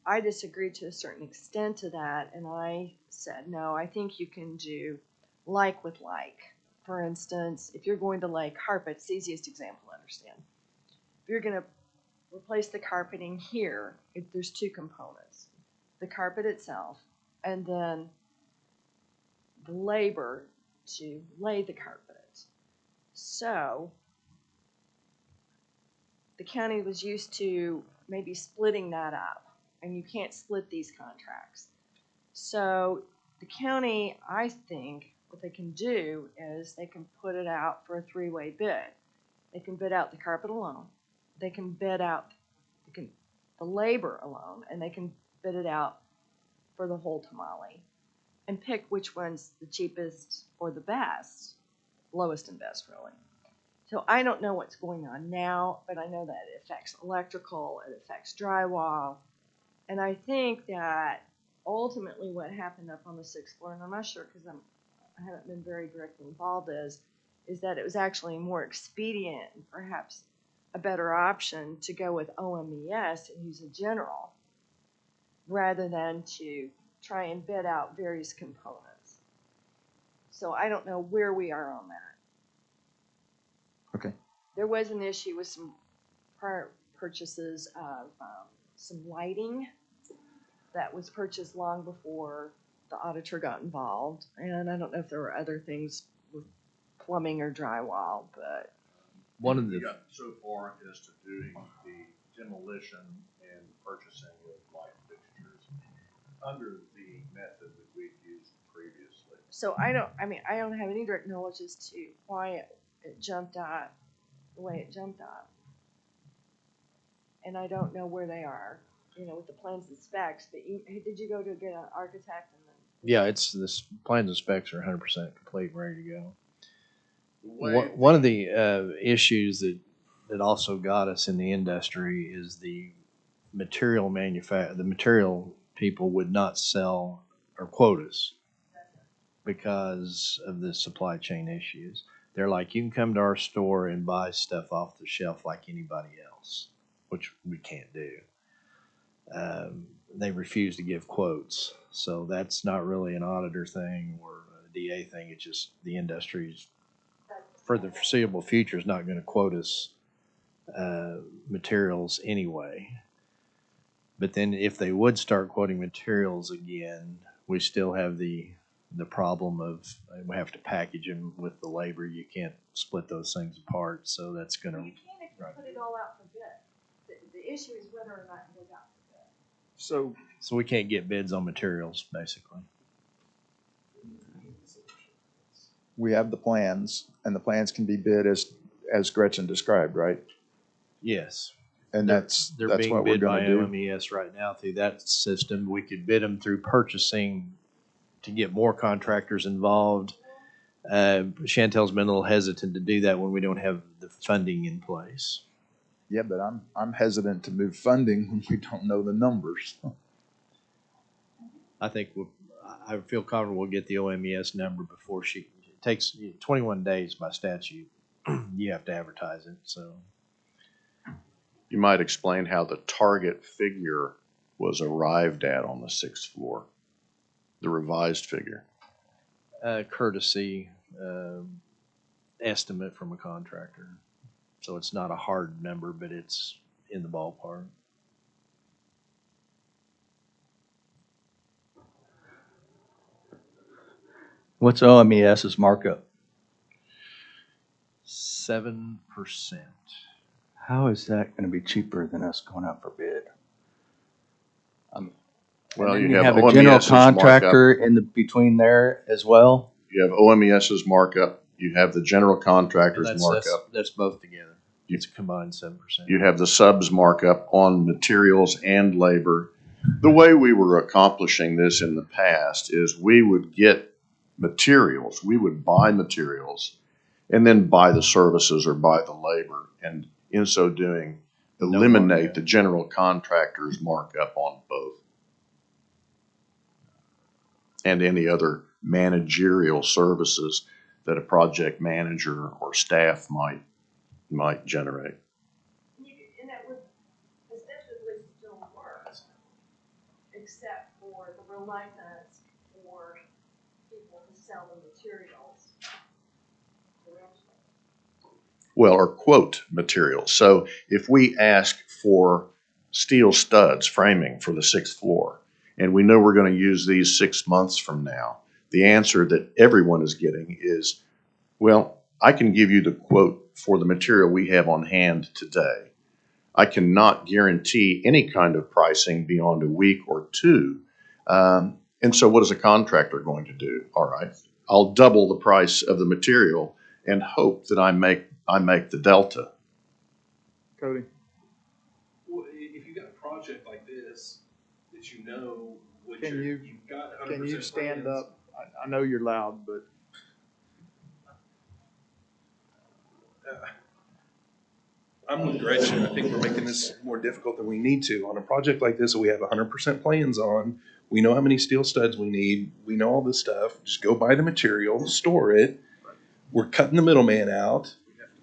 Speaker 10: I disagreed to a certain extent to that, and I said, no, I think you can do like with like. For instance, if you're going to lay carpet, it's the easiest example to understand. If you're going to replace the carpeting here, there's two components. The carpet itself, and then the labor to lay the carpet. So the county was used to maybe splitting that up, and you can't split these contracts. So the county, I think, what they can do is they can put it out for a three-way bid. They can bid out the carpet alone. They can bid out the labor alone, and they can bid it out for the whole tamale and pick which one's the cheapest or the best, lowest and best, really. So I don't know what's going on now, but I know that it affects electrical, it affects drywall, and I think that ultimately what happened up on the 6th floor, and I'm not sure because I haven't been very directly involved, is that it was actually more expedient and perhaps a better option to go with OMES and use a general rather than to try and bid out various components. So I don't know where we are on that.
Speaker 4: Okay.
Speaker 10: There was an issue with some prior purchases of some lighting that was purchased long before the auditor got involved. And I don't know if there were other things with plumbing or drywall, but
Speaker 9: One of
Speaker 1: We
Speaker 9: the
Speaker 1: got so far as to doing the demolition and purchasing of light fixtures under the method that we've used previously.
Speaker 10: so I don't have any direct knowledge as to why it jumped out the way it jumped out. And I don't know where they are, with the plans and specs, but did you go to get an architect and then?
Speaker 9: Yeah, this plans and specs are 100% complete and ready to go.
Speaker 1: The way
Speaker 9: One of the issues that also got us in the industry is the material people would not sell or quote us because of the supply chain issues. They're like, you can come to our store and buy stuff off the shelf like anybody else, which we can't do. They refuse to give quotes. So that's not really an auditor thing or a DA thing. It's just the industry's, for the foreseeable future, is not going to quote us materials anyway. But then if they would start quoting materials again, we still have the problem of we have to package them with the labor. You can't split those things apart. So that's going to.
Speaker 10: You can if you put it all out for bid. The issue is whether or not it goes out for bid.
Speaker 4: So
Speaker 9: So we can't get bids on materials, basically.
Speaker 4: we have the plans, and the plans can be bid as Gretchen described, right?
Speaker 9: Yes.
Speaker 4: And that's
Speaker 9: They're being
Speaker 4: what we're
Speaker 9: bid by
Speaker 4: gonna do.
Speaker 9: OMES right now through that system. We could bid them through purchasing to get more contractors involved. Chantel's been a little hesitant to do that when we don't have the funding in place.
Speaker 4: Yeah, but I'm hesitant to move funding when we don't know the numbers.
Speaker 9: I think I feel confident we'll get the OMES number before it takes 21 days by statute. You have to advertise it, so.
Speaker 7: You might explain how the target figure was arrived at on the 6th floor, the revised figure.
Speaker 9: Courtesy estimate from a contractor. So it's not a hard number, but it's in the ballpark.
Speaker 8: What's OMES's markup?
Speaker 9: 7%.
Speaker 8: How is that gonna be cheaper than us going out for bid?
Speaker 7: Well,
Speaker 8: And then
Speaker 7: you have
Speaker 8: a general
Speaker 7: OMES's markup.
Speaker 8: contractor in between there as well?
Speaker 7: You have OMES's markup. You have the general contractor's
Speaker 9: That's
Speaker 7: markup.
Speaker 9: that's both together. It's a combined 7%.
Speaker 7: You have the subs markup on materials and labor. The way we were accomplishing this in the past is we would get materials, we would buy materials, and then buy the services or buy the labor, and in so doing, eliminate the general contractor's markup on both. And any other managerial services that a project manager or staff might generate.
Speaker 10: And that would essentially still work, except for the reluctance for people to sell the materials.
Speaker 7: Well, or quote materials. So if we ask for steel studs framing for the 6th floor, and we know we're going to use these 6 months from now, the answer that everyone is getting is, well, I can give you the quote for the material we have on hand today. I cannot guarantee any kind of pricing beyond a week or two. And so what is a contractor going to do? All right, I'll double the price of the material and hope that I make the delta.
Speaker 4: Cody?
Speaker 2: Well, if you got a project like this that you know what
Speaker 4: Can
Speaker 2: you're,
Speaker 4: you-
Speaker 2: you've got 100%
Speaker 4: Can you stand
Speaker 2: plans.
Speaker 4: up? I know you're loud, but
Speaker 11: I'm with Gretchen. I think we're making this more difficult than we need to. On a project like this that we have 100% plans on, we know how many steel studs we need. We know all this stuff. Just go buy the material, store it. We're cutting the middleman out.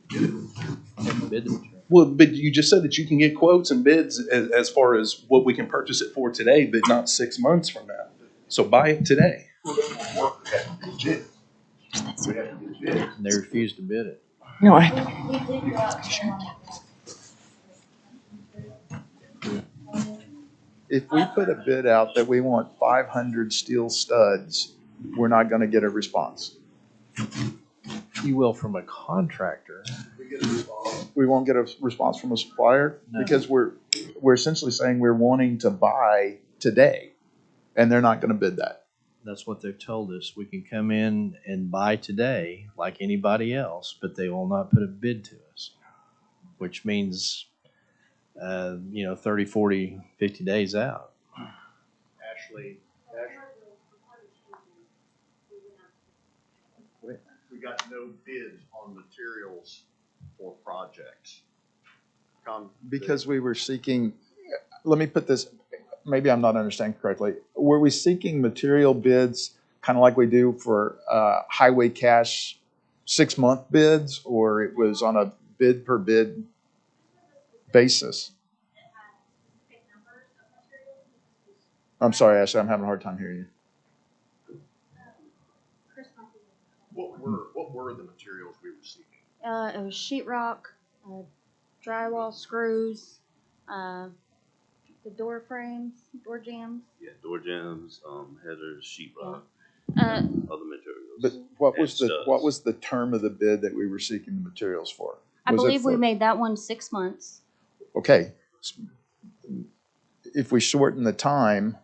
Speaker 9: Bid the material.
Speaker 11: Well, but you just said that you can get quotes and bids as far as what we can purchase it for today, but not 6 months from now. So buy it today.
Speaker 9: And they refused to bid it.
Speaker 10: No,
Speaker 4: if we put a bid out that we want 500 steel studs, we're not going to get a response.
Speaker 9: You will from a contractor.
Speaker 4: We won't get a response from a supplier
Speaker 9: No.
Speaker 4: because we're essentially saying we're wanting to buy today, and they're not going to bid that.
Speaker 9: That's what they've told us. We can come in and buy today like anybody else, but they will not put a bid to us, which means, 30, 40, 50 days out.
Speaker 7: Ashley, we got no bids on materials for projects.
Speaker 4: Because we were seeking, let me put this, maybe I'm not understanding correctly. Were we seeking material bids kind of like we do for highway cash 6-month bids, or it was on a bid per bid basis? I'm sorry, Ashley, I'm having a hard time hearing you.
Speaker 7: What were the materials we were seeking?
Speaker 12: It was sheetrock, drywall screws, the door frames, door jambs.
Speaker 6: Yeah, door jambs, headers, sheetrock,
Speaker 12: Uh,
Speaker 6: other materials.
Speaker 4: But what was
Speaker 6: And studs.
Speaker 4: the term of the bid that we were seeking the materials for?
Speaker 12: I
Speaker 4: Was it
Speaker 12: believe we
Speaker 4: for-
Speaker 12: made that one 6 months.
Speaker 4: Okay. if we shorten the time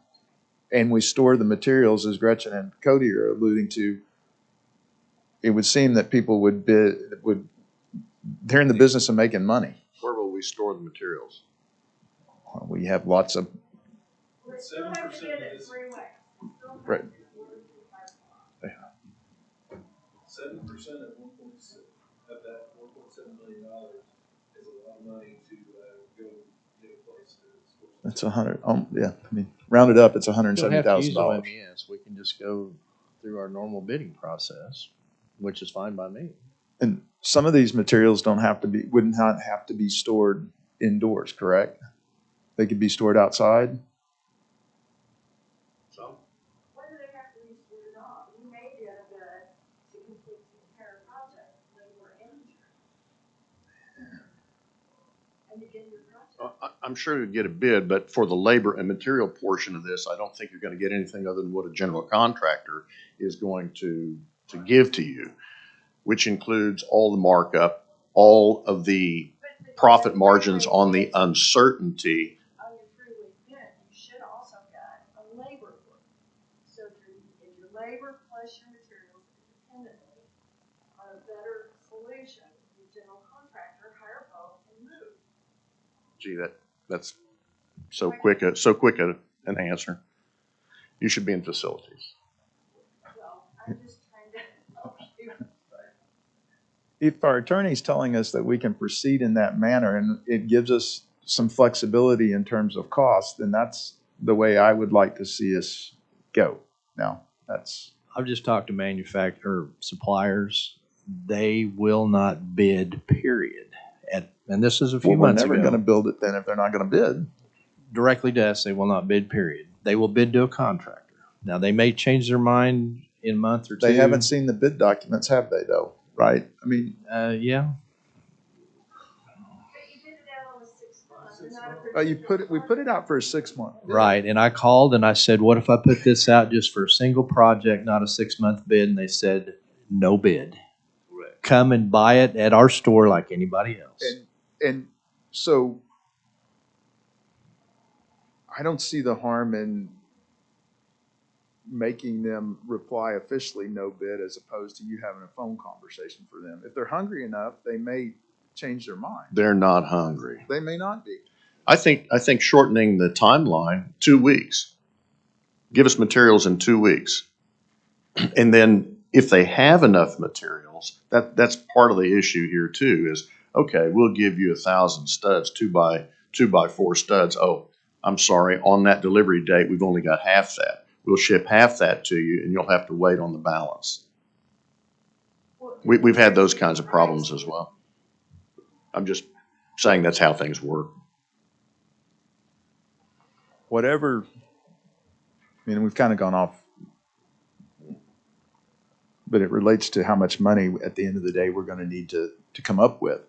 Speaker 4: and we store the materials, as Gretchen and Cody are alluding to, it would seem that people they're in the business of making money.
Speaker 7: Where will we store the materials?
Speaker 4: We have lots of,
Speaker 2: 7% of this,
Speaker 4: right,
Speaker 2: 7% of of that $1.7 million is a lot of money to go get a place to store.
Speaker 4: that's 100, yeah, I mean, rounded up, it's
Speaker 9: We don't have to use
Speaker 4: $170,000.
Speaker 9: OMES. We can just go through our normal bidding process, which is fine by me.
Speaker 4: And some of these materials would not have to be stored indoors, correct? They could be stored outside?
Speaker 2: So,
Speaker 10: Whether they have to be split off, you may get a bid to complete the entire project, labor and material. And you get your project.
Speaker 7: I'm sure you'd get a bid, but for the labor and material portion of this, I don't think you're gonna get anything other than what a general contractor is going to give to you, which includes all the markup, all of the profit margins on the uncertainty.
Speaker 10: On your 3-week bid, you should also get a labor book. So if your labor plus your materials independently are a better solution, your general contractor, hire both and move.
Speaker 7: Gee, that's so quick an answer. You should be in facilities.
Speaker 10: Well, I'm just trying to help you.
Speaker 4: If our attorney's telling us that we can proceed in that manner and it gives us some flexibility in terms of cost, then that's the way I would like to see us go. Now, that's,
Speaker 9: I've just talked to manufacturer suppliers. They will not bid, period. And this is a few
Speaker 4: well, we're
Speaker 9: months
Speaker 4: never
Speaker 9: ago.
Speaker 4: going to build it then if they're not going to bid.
Speaker 9: Directly to us, they will not bid, period. They will bid to a contractor. Now, they may change their mind in a month or two.
Speaker 4: They haven't seen the bid documents, have they, though? Right? I mean,
Speaker 9: Yeah.
Speaker 10: But you did it out on a 6 month, and not a
Speaker 4: we put it out for a 6-month. bid.
Speaker 9: Right. And I called and I said, what if I put this out just for a single project, not a 6-month bid? And they said, no bid. Come and buy it at our store like anybody else.
Speaker 4: And so I don't see the harm in making them reply officially no bid as opposed to you having a phone conversation for them. If they're hungry enough, they may change their mind.
Speaker 7: They're not hungry.
Speaker 4: They may not be.
Speaker 7: I think shortening the timeline, 2 weeks. Give us materials in 2 weeks. And then if they have enough materials, that's part of the issue here too, is, okay, we'll give you 1,000 studs, 2x4 studs. Oh, I'm sorry, on that delivery date, we've only got half that. We'll ship half that to you and you'll have to wait on the balance. We've had those kinds of problems as well. I'm just saying that's how things work.
Speaker 4: Whatever, I mean, we've kind of gone off, but it relates to how much money at the end of the day we're going to need to come up with.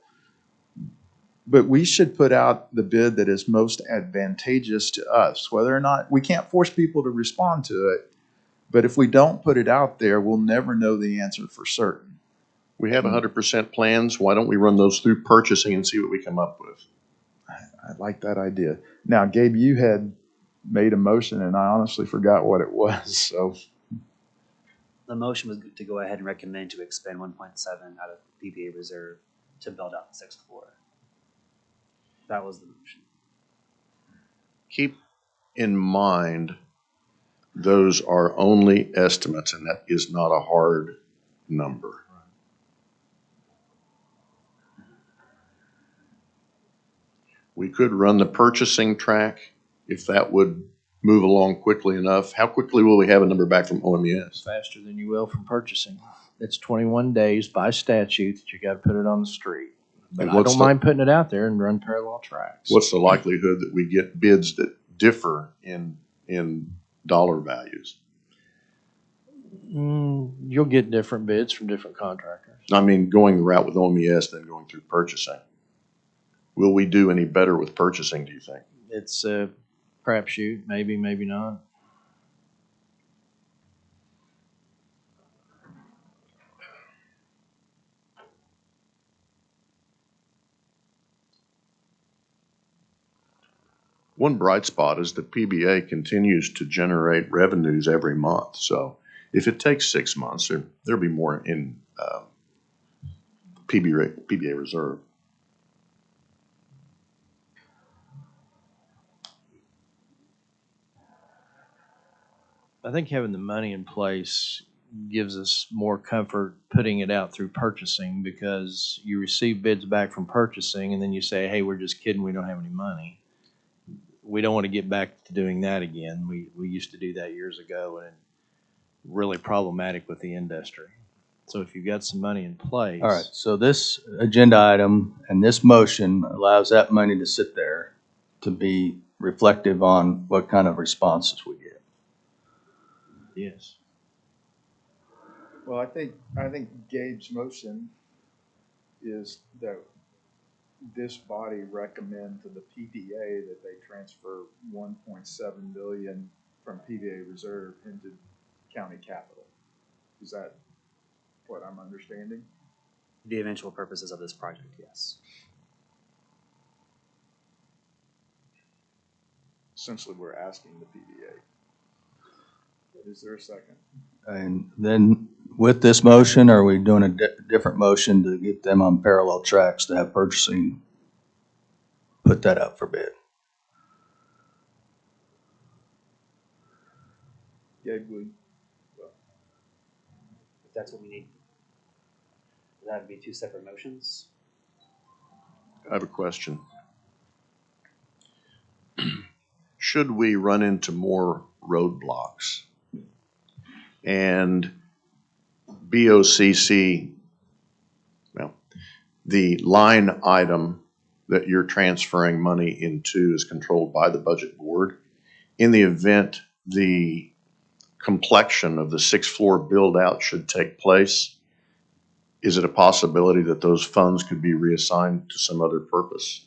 Speaker 4: But we should put out the bid that is most advantageous to us, whether or not, we can't force people to respond to it, but if we don't put it out there, we'll never know the answer for certain.
Speaker 7: We have 100% plans. Why don't we run those through purchasing and see what we come up with?
Speaker 4: I like that idea. Now, Gabe, you had made a motion and I honestly forgot what it was, so.
Speaker 5: The motion was to go ahead and recommend to expend 1.7 out of PBA reserve to build out the 6th floor. That was the motion.
Speaker 7: Keep in mind, those are only estimates and that is not a hard number. We could run the purchasing track if that would move along quickly enough. How quickly will we have a number back from OMES?
Speaker 9: Faster than you will from purchasing. It's 21 days by statute that you got to put it on the street. But I don't mind putting it out there and run parallel tracks.
Speaker 7: What's the likelihood that we get bids that differ in dollar values?
Speaker 9: You'll get different bids from different contractors.
Speaker 7: I mean, going the route with OMES than going through purchasing. Will we do any better with purchasing, do you think?
Speaker 9: It's a crapshoot, maybe, maybe not.
Speaker 7: One bright spot is that PBA continues to generate revenues every month. So if it takes 6 months, there'll be more in PBA reserve.
Speaker 9: I think having the money in place gives us more comfort putting it out through purchasing, because you receive bids back from purchasing and then you say, hey, we're just kidding, we don't have any money. We don't want to get back to doing that again. We used to do that years ago, and really problematic with the industry. So if you've got some money in place.
Speaker 8: All right, so this agenda item and this motion allows that money to sit there to be reflective on what kind of responses we get.
Speaker 9: Yes.
Speaker 4: Well, I think Gabe's motion is that this body recommend to the PBA that they transfer 1.7 million from PBA reserve into county capital. Is that what I'm understanding?
Speaker 5: The eventual purposes of this project, yes.
Speaker 4: Essentially, we're asking the PBA. Is there a second?
Speaker 8: And then with this motion, are we doing a different motion to get them on parallel tracks to have purchasing put that up for bid?
Speaker 4: Gabe, would
Speaker 5: If that's what we need, does that have to be two separate motions?
Speaker 7: I have a question. Should we run into more roadblocks and BOCC, well, the line item that you're transferring money into is controlled by the budget board. In the event the complexion of the 6th floor build out should take place, is it a possibility that those funds could be reassigned to some other purpose?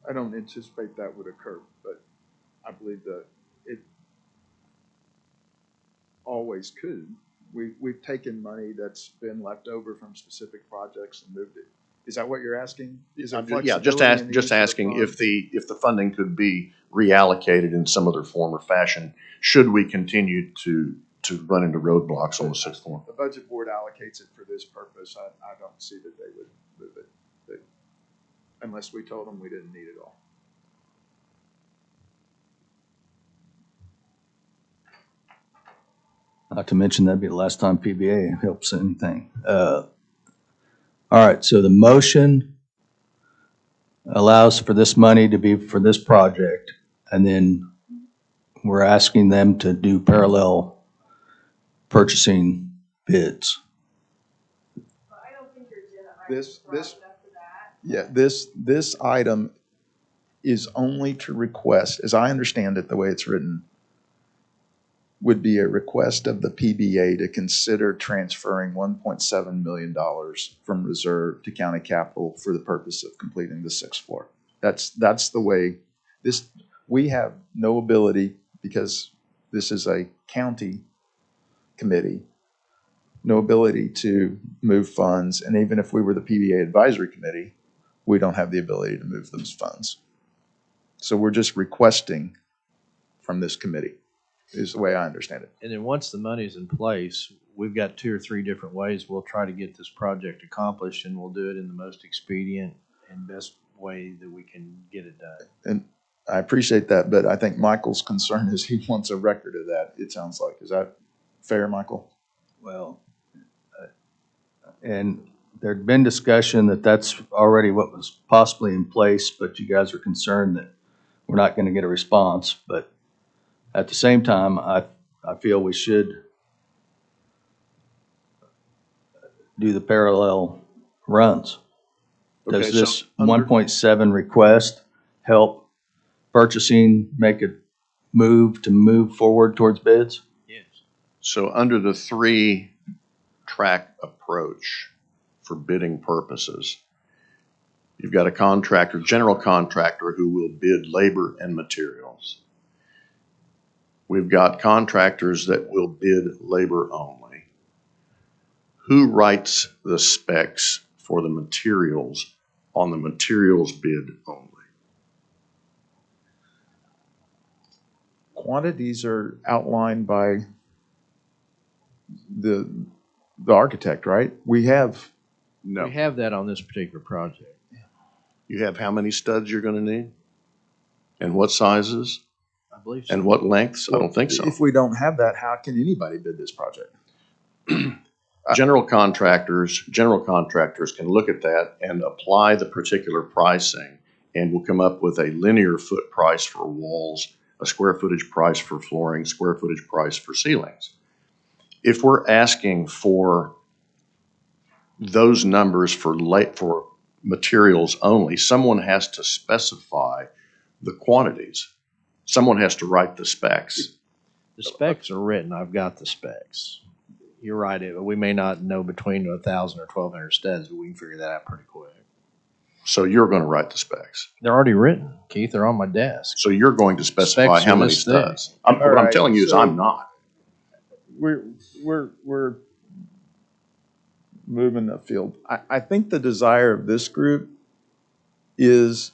Speaker 4: I don't anticipate that would occur, but I believe that it always could. We've taken money that's been left over from specific projects and moved it. Is that what you're asking? Is there
Speaker 7: Yeah, just
Speaker 4: flexibility in the use of the
Speaker 7: asking
Speaker 4: funds?
Speaker 7: if the funding could be reallocated in some other form or fashion, should we continue to run into roadblocks on the 6th floor?
Speaker 4: The budget board allocates it for this purpose. I don't see that they would move it, unless we told them we didn't need it all.
Speaker 8: Not to mention that'd be the last time PBA helps anything. All right, so the motion allows for this money to be for this project, and then we're asking them to do parallel purchasing bids.
Speaker 10: I don't think your agenda item is
Speaker 4: This
Speaker 10: broad enough for that.
Speaker 4: Yeah, this item is only to request, as I understand it, the way it's written, would be a request of the PBA to consider transferring $1.7 million from reserve to county capital for the purpose of completing the 6th floor. That's the way this, we have no ability, because this is a county committee, no ability to move funds. And even if we were the PBA advisory committee, we don't have the ability to move those funds. So we're just requesting from this committee, is the way I understand it.
Speaker 9: And then once the money's in place, we've got 2 or 3 different ways we'll try to get this project accomplished, and we'll do it in the most expedient and best way that we can get it done.
Speaker 4: And I appreciate that, but I think Michael's concern is he wants a record of that, it sounds like. Is that fair, Michael?
Speaker 8: Well, and there'd been discussion that that's already what was possibly in place, but you guys are concerned that we're not going to get a response. But at the same time, I feel we should do the parallel runs. Does
Speaker 7: Okay, so
Speaker 8: this 1.7 request help purchasing make a move forward towards bids?
Speaker 9: Yes.
Speaker 7: So under the 3-track approach for bidding purposes, you've got a contractor, general contractor, who will bid labor and materials. We've got contractors that will bid labor only. Who writes the specs for the materials on the materials bid only?
Speaker 4: Quantities are outlined by the architect, right? We have,
Speaker 7: No.
Speaker 9: We have that on this particular project.
Speaker 7: You have how many studs you're gonna need? And what sizes?
Speaker 9: I believe so.
Speaker 7: And what lengths? I don't think so.
Speaker 4: if we don't have that, how can anybody bid this project?
Speaker 7: General contractors can look at that and apply the particular pricing, and will come up with a linear foot price for walls, a square footage price for flooring, square footage price for ceilings. If we're asking for those numbers for materials only, someone has to specify the quantities. Someone has to write the specs.
Speaker 9: The specs are written. I've got the specs. You're right. We may not know between 1,000 or 1,200 studs, but we can figure that out pretty quick.
Speaker 7: So you're going to write the specs.
Speaker 9: They're already written, Keith. They're on my desk.
Speaker 7: So you're going to specify
Speaker 9: Specs
Speaker 7: how
Speaker 9: are
Speaker 7: many
Speaker 9: this thick.
Speaker 7: studs. What I'm telling you is I'm not.
Speaker 4: We're moving afield. I think the desire of this group is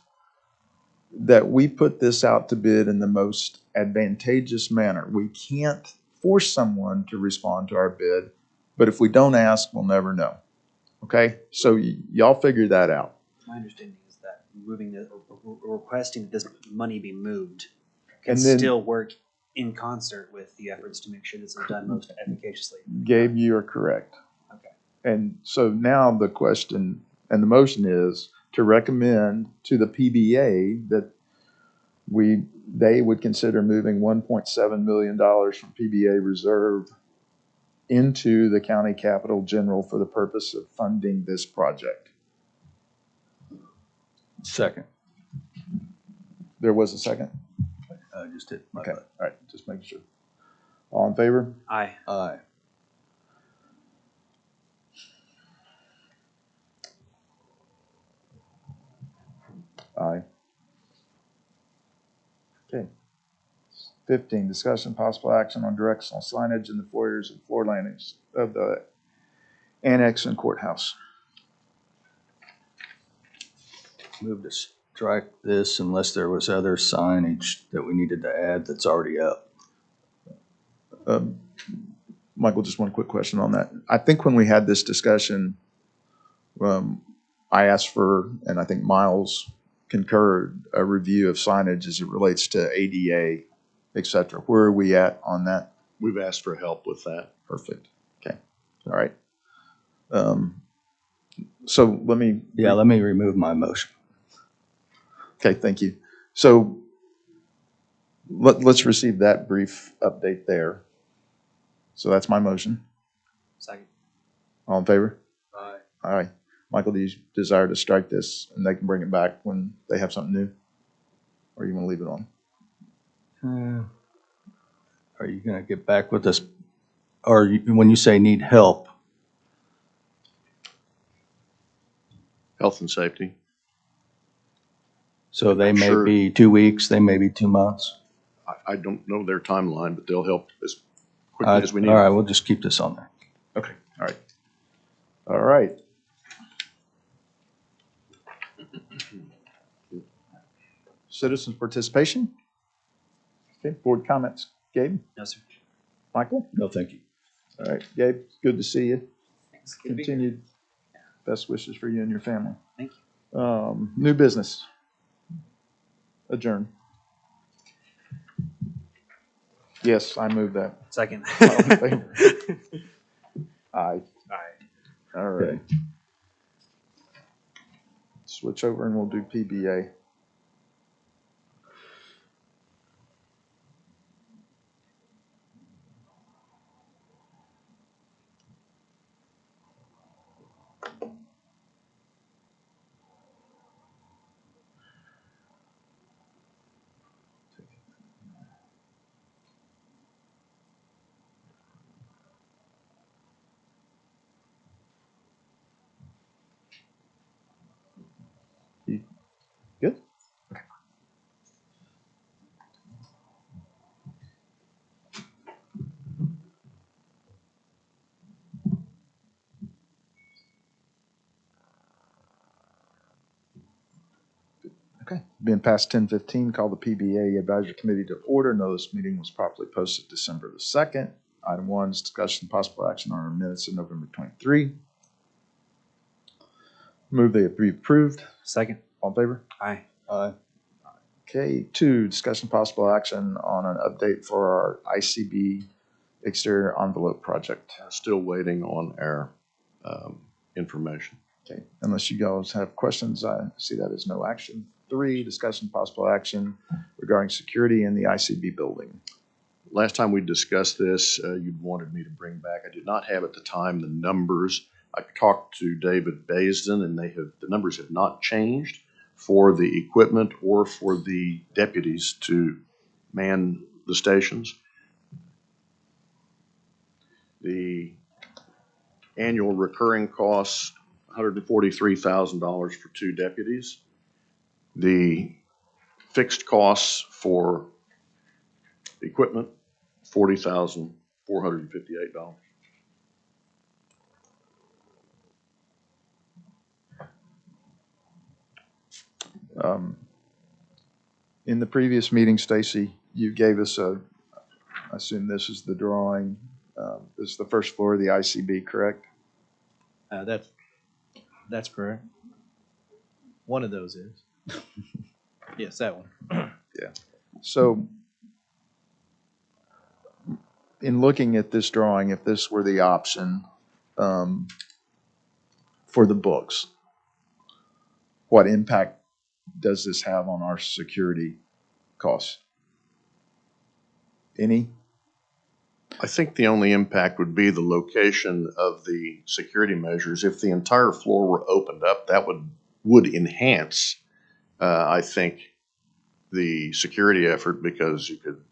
Speaker 4: that we put this out to bid in the most advantageous manner. We can't force someone to respond to our bid, but if we don't ask, we'll never know. Okay? So y'all figure that out.
Speaker 5: My understanding is that requesting that this money be moved can
Speaker 4: And then-
Speaker 5: still work in concert with the efforts to make sure this is done most efficaciously.
Speaker 4: Gabe, you are correct.
Speaker 5: Okay.
Speaker 4: And so now the question and the motion is to recommend to the PBA that they would consider moving $1.7 million from PBA reserve into the county capital general for the purpose of funding this project.
Speaker 8: Second.
Speaker 4: There was a second?
Speaker 8: I just hit my
Speaker 4: Okay,
Speaker 8: button.
Speaker 4: all right, just making sure. All in favor?
Speaker 5: Aye.
Speaker 8: Aye.
Speaker 4: Aye. Okay. 15, discussion possible action on directional signage in the foyers and floor landings of the annex and courthouse.
Speaker 8: Move to strike this unless there was other signage that we needed to add that's already up.
Speaker 4: Michael, just one quick question on that. I think when we had this discussion, I asked for, and I think Miles concurred, a review of signage as it relates to ADA, et cetera. Where are we at on that?
Speaker 7: We've asked for help with that.
Speaker 4: Perfect. Okay. All right. So let me.
Speaker 8: Yeah, let me remove my motion.
Speaker 4: Okay, thank you. So let's receive that brief update there. So that's my motion.
Speaker 5: Second.
Speaker 4: All in favor?
Speaker 1: Aye.
Speaker 4: All right. Michael, do you desire to strike this and they can bring it back when they have something new? Or you want to leave it on?
Speaker 8: Are you going to get back with us? Or when you say need help,
Speaker 7: Health and safety.
Speaker 8: so they may
Speaker 7: Sure.
Speaker 8: be 2 weeks, they may be 2 months?
Speaker 7: I don't know their timeline, but they'll help as quickly as we need.
Speaker 8: All right, we'll just keep this on there.
Speaker 4: Okay, all right. All right. Citizens participation? Okay, board comments. Gabe?
Speaker 5: No, sir.
Speaker 4: Michael?
Speaker 8: No, thank you.
Speaker 4: All right, Gabe, good to see you.
Speaker 5: Thanks. Good to be here.
Speaker 4: Continued best wishes for you and your family.
Speaker 5: Thank
Speaker 4: you. New business. Adjourn. Yes, I move that.
Speaker 5: Second.
Speaker 4: All in favor? Aye.
Speaker 5: Aye.
Speaker 4: All right. Switch over and we'll do PBA. Good? Okay, being past 10:15, call the PBA Advisory Committee to order. Notice meeting was properly posted December the 2nd. Item 1 is discussion and possible action on our minutes of November 23. Move they be approved.
Speaker 5: Second.
Speaker 4: All in favor?
Speaker 5: Aye.
Speaker 8: Aye.
Speaker 4: Okay, 2, discussion possible action on an update for our ICB exterior envelope project.
Speaker 7: Still waiting on our information.
Speaker 4: Okay, unless you guys have questions, I see that as no action. 3, discussion possible action regarding security in the ICB building.
Speaker 7: Last time we discussed this, you'd wanted me to bring back, I did not have at the time the numbers. I talked to David Baisden, and the numbers have not changed for the equipment or for the deputies to man the stations. The annual recurring costs, $143,000 for 2 deputies. The fixed costs for equipment, $40,458.
Speaker 4: In the previous meeting, Stacy, you gave us I assume this is the drawing. This is the first floor of the ICB, correct?
Speaker 9: That's correct. One of those is. Yes, that one.
Speaker 4: Yeah. So in looking at this drawing, if this were the option for the books, what impact does this have on our security costs? Any?
Speaker 7: I think the only impact would be the location of the security measures. If the entire floor were opened up, that would enhance, I think, the security effort because you could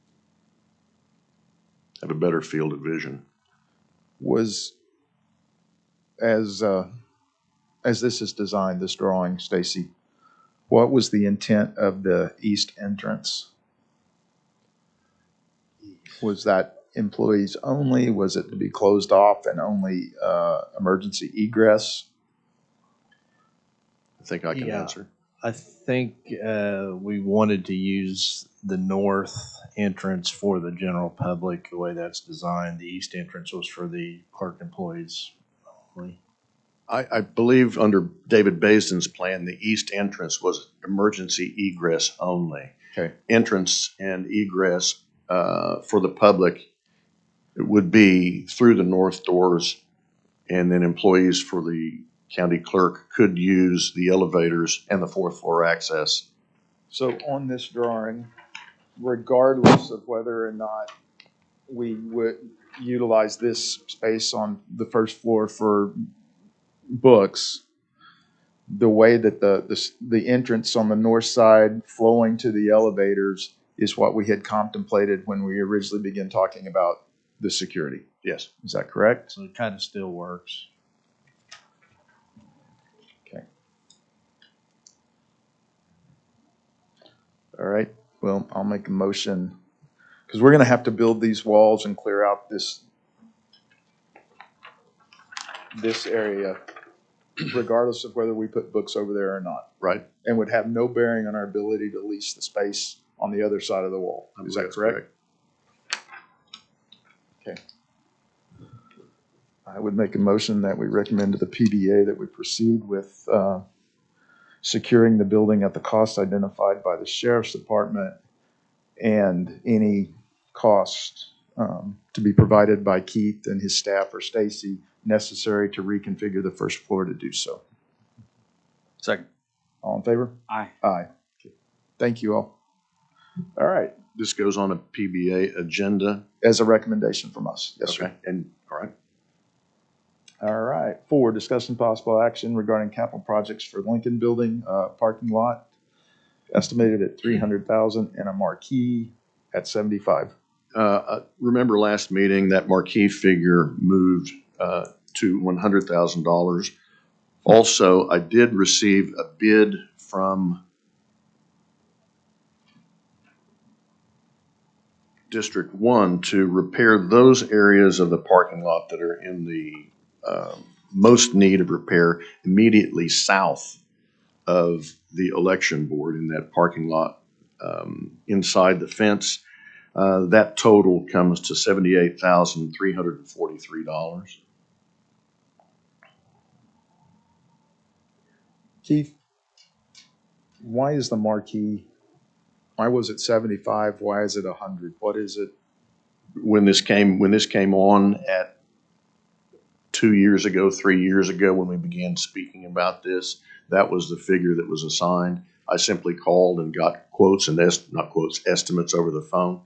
Speaker 7: have a better field of vision.
Speaker 4: Was, as this is designed, this drawing, Stacy, what was the intent of the east entrance? Was that employees only? Was it to be closed off and only emergency egress?
Speaker 7: I think I can answer.
Speaker 9: I think we wanted to use the north entrance for the general public, the way that's designed. The east entrance was for the park employees only.
Speaker 7: I believe under David Baisden's plan, the east entrance was emergency egress only.
Speaker 4: Okay.
Speaker 7: Entrance and egress for the public would be through the north doors, and then employees for the county clerk could use the elevators and the 4th floor access.
Speaker 4: So on this drawing, regardless of whether or not we would utilize this space on the 1st floor for books, the way that the entrance on the north side flowing to the elevators is what we had contemplated when we originally began talking about the security.
Speaker 7: Yes.
Speaker 4: Is that correct?
Speaker 9: So it kind of still works.
Speaker 4: Okay. All right. Well, I'll make a motion because we're going to have to build these walls and clear out this area, regardless of whether we put books over there or not.
Speaker 7: Right.
Speaker 4: And would have no bearing on our ability to lease the space on the other side of the wall. Is that correct? Okay. I would make a motion that we recommend to the PBA that we proceed with securing the building at the cost identified by the Sheriff's Department and any cost to be provided by Keith and his staff or Stacy necessary to reconfigure the 1st floor to do so.
Speaker 8: Second.
Speaker 4: All in favor?
Speaker 5: Aye.
Speaker 4: Aye. Okay. Thank you all. All right.
Speaker 7: This goes on a PBA agenda.
Speaker 4: As a recommendation from us. Yes,
Speaker 7: Okay.
Speaker 4: sir.
Speaker 7: And, all right.
Speaker 4: All right. 4, discussion possible action regarding capital projects for Lincoln Building parking lot, estimated at $300,000 and a marquee at $75,000.
Speaker 7: Remember last meeting, that marquee figure moved to $100,000. Also, I did receive a bid from District 1 to repair those areas of the parking lot that are in the most need of repair immediately south of the election board in that parking lot inside the fence. That total comes to $78,343.
Speaker 4: Keith, why is the marquee, why was it 75? Why is it 100? What is it?
Speaker 7: When this came on at 2 years ago, 3 years ago, when we began speaking about this, that was the figure that was assigned. I simply called and got quotes and not quotes, estimates over the phone.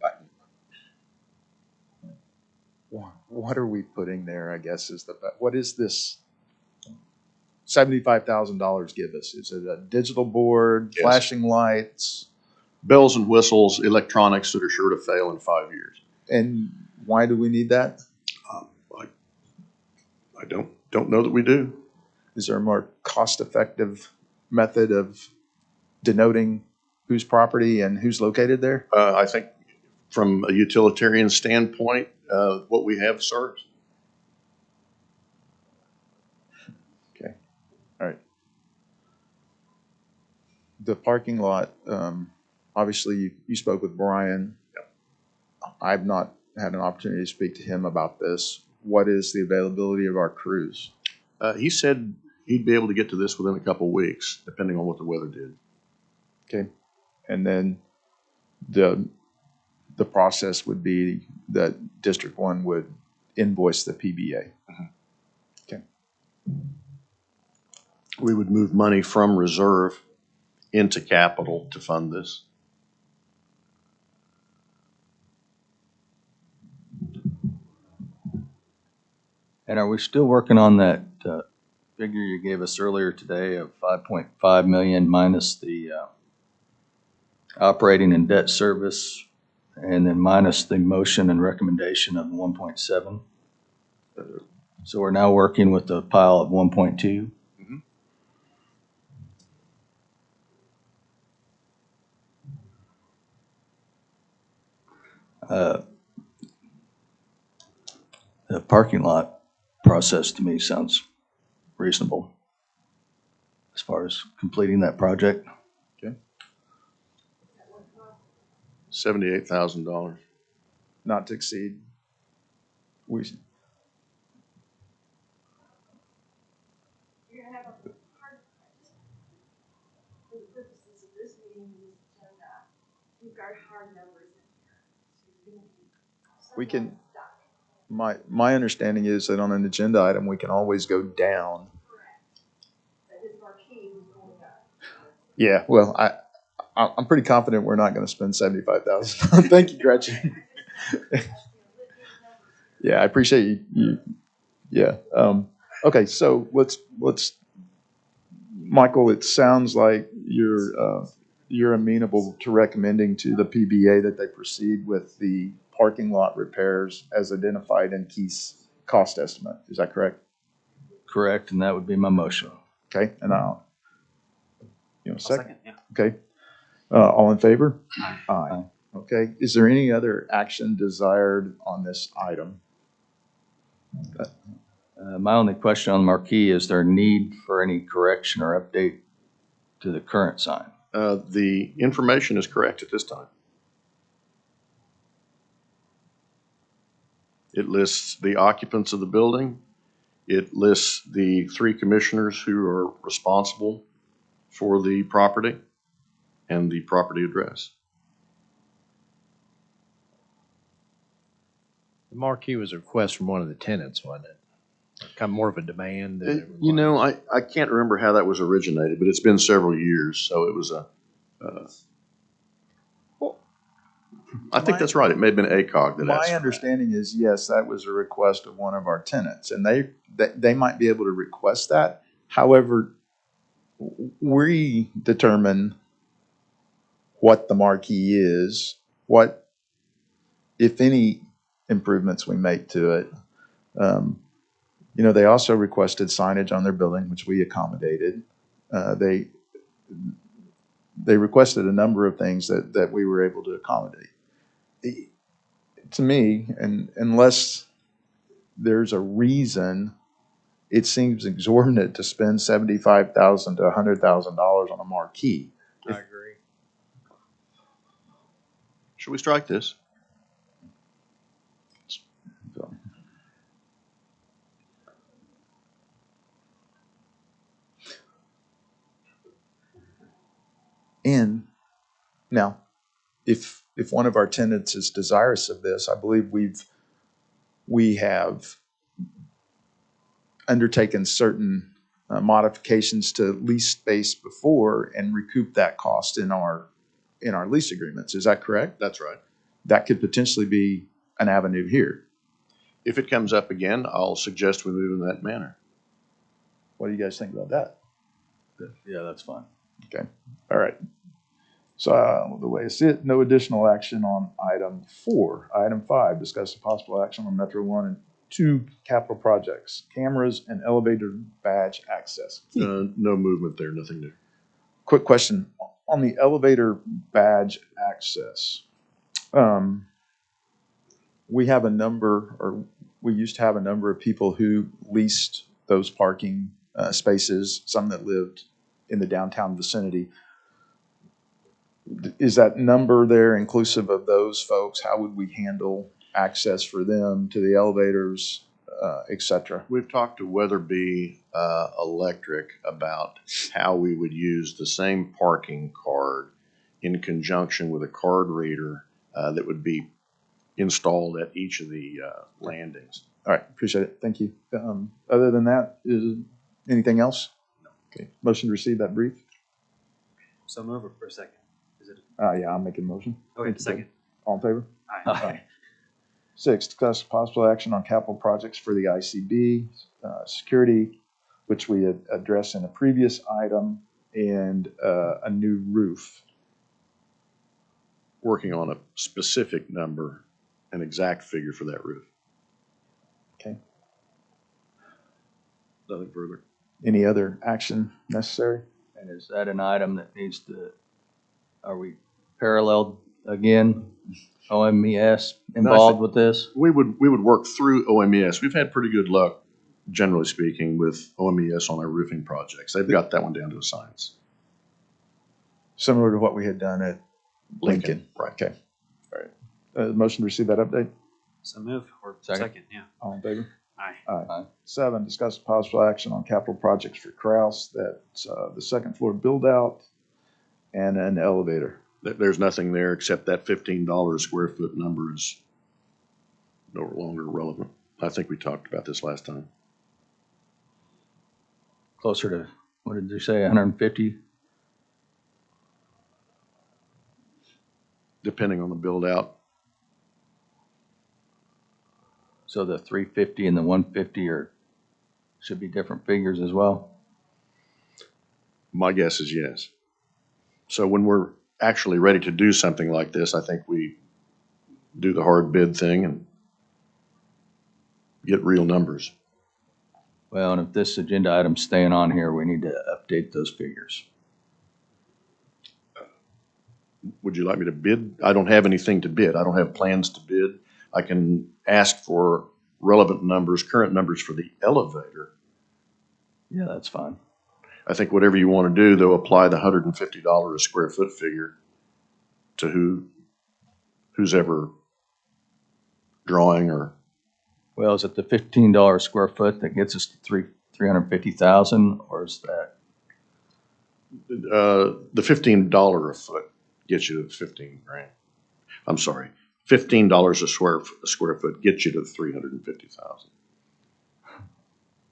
Speaker 4: What are we putting there, I guess, what is this $75,000 give us? Is it a digital board,
Speaker 7: Yes.
Speaker 4: flashing lights?
Speaker 7: Bells and whistles, electronics that are sure to fail in 5 years.
Speaker 4: And why do we need that?
Speaker 7: I don't know that we do.
Speaker 4: Is there a more cost-effective method of denoting whose property and who's located there?
Speaker 7: I think from a utilitarian standpoint, what we have serves.
Speaker 4: Okay, all right. The parking lot, obviously you spoke with Brian.
Speaker 7: Yep.
Speaker 4: I've not had an opportunity to speak to him about this. What is the availability of our crews?
Speaker 7: He said he'd be able to get to this within a couple weeks, depending on what the weather did.
Speaker 4: Okay, and then the process would be that District 1 would invoice the PBA. Okay.
Speaker 7: We would move money from reserve into capital to fund this.
Speaker 8: And are we still working on that figure you gave us earlier today of 5.5 million minus the operating and debt service, and then minus the motion and recommendation of 1.7? So we're now working with a pile of 1.2? The parking lot process to me sounds reasonable as far as completing that project.
Speaker 7: $78,000.
Speaker 4: Not to exceed.
Speaker 10: You're gonna have a hard, for the purposes of this meeting and this agenda, you've got hard numbers in here. So you're gonna be
Speaker 4: We can-
Speaker 10: somewhat stuck.
Speaker 4: My understanding is that on an agenda item, we can always go down.
Speaker 10: Correct. That his marquee was going up.
Speaker 4: Yeah, well, I'm pretty confident we're not going to spend $75,000. Thank you, Gretchen. Yeah, I appreciate you. Yeah. Okay, so let's. Michael, it sounds like you're amenable to recommending to the PBA that they proceed with the parking lot repairs as identified in Keith's cost estimate. Is that correct?
Speaker 8: Correct, and that would be my motion.
Speaker 4: Okay, and second?
Speaker 5: Yeah.
Speaker 4: Okay. All in favor? Aye. Okay. Is there any other action desired on this item?
Speaker 8: My only question on the marquee, is there a need for any correction or update to the current sign?
Speaker 7: The information is correct at this time. It lists the occupants of the building. It lists the 3 commissioners who are responsible for the property and the property address.
Speaker 9: The marquee was a request from one of the tenants, wasn't it? Kind of more of a demand than it
Speaker 7: You know,
Speaker 9: was.
Speaker 7: I can't remember how that was originated, but it's been several years, so it was I think that's right. It may have been ACOG that asked for
Speaker 4: My
Speaker 7: that.
Speaker 4: understanding is, yes, that was a request of one of our tenants, and they might be able to request that. However, we determine what the marquee is, what, if any, improvements we make to it. They also requested signage on their building, which we accommodated. They requested a number of things that we were able to accommodate. To me, and unless there's a reason it seems exorbitant to spend $75,000 to $100,000 on a marquee.
Speaker 9: I agree.
Speaker 7: Should we strike this?
Speaker 4: So, and now, if one of our tenants is desirous of this, I believe we have undertaken certain modifications to lease space before and recoup that cost in our lease agreements. Is that correct?
Speaker 7: That's right.
Speaker 4: That could potentially be an avenue here.
Speaker 7: If it comes up again, I'll suggest we move in that manner.
Speaker 4: What do you guys think about that?
Speaker 8: Yeah, that's fine.
Speaker 4: Okay. All right. So the way I see it, no additional action on item 4. Item 5, discuss the possible action on Metro 1 and 2 capital projects, cameras and elevator badge access.
Speaker 7: No movement there, nothing new.
Speaker 4: Quick question on the elevator badge access. We have a number, or we used to have a number of people who leased those parking spaces, some that lived in the downtown vicinity. Is that number there inclusive of those folks? How would we handle access for them to the elevators, et cetera?
Speaker 7: We've talked to Weatherby Electric about how we would use the same parking card in conjunction with a card reader that would be installed at each of the landings.
Speaker 4: All right, appreciate it. Thank you. Other than that, is anything else? No. Okay, motion to receive that brief?
Speaker 5: So move it for a second. Is it?
Speaker 4: Yeah, I'll make a motion.
Speaker 5: Oh, wait, second.
Speaker 4: All in favor?
Speaker 5: Aye.
Speaker 4: 6, discuss possible action on capital projects for the ICB, security, which we had addressed in a previous item, and a new roof.
Speaker 7: Working on a specific number, an exact figure for that roof.
Speaker 4: Okay.
Speaker 7: Nothing further.
Speaker 4: Any other action necessary?
Speaker 8: And is that an item that needs to, are we paralleled again? OMES involved with this?
Speaker 7: We would work through OMES. We've had pretty good luck, generally speaking, with OMES on our roofing projects. They've got that one down to a science.
Speaker 4: Similar to what we had done at Lincoln.
Speaker 7: Right.
Speaker 4: Okay. All right. Motion to receive that update?
Speaker 5: So move or
Speaker 8: Second.
Speaker 5: second, yeah.
Speaker 4: All in favor?
Speaker 5: Aye.
Speaker 4: Aye. 7, discuss possible action on capital projects for Kraus. That's the second floor build out and an elevator.
Speaker 7: There's nothing there except that $15 square foot number is no longer relevant. I think we talked about this last time.
Speaker 8: Closer to, what did you say, 150?
Speaker 7: Depending on the build out.
Speaker 8: So the 350 and the 150 should be different figures as well?
Speaker 7: My guess is yes. So when we're actually ready to do something like this, I think we do the hard bid thing and get real numbers.
Speaker 8: Well, and if this agenda item's staying on here, we need to update those figures.
Speaker 7: Would you like me to bid? I don't have anything to bid. I don't have plans to bid. I can ask for relevant numbers, current numbers for the elevator.
Speaker 8: Yeah, that's fine.
Speaker 7: I think whatever you want to do, though, apply the $150 a square foot figure to who's ever drawing or.
Speaker 8: Well, is it the $15 square foot that gets us to 350,000, or is that?
Speaker 7: The $15 a foot gets you to 15 grand. I'm sorry, $15 a square foot gets you to 350,000.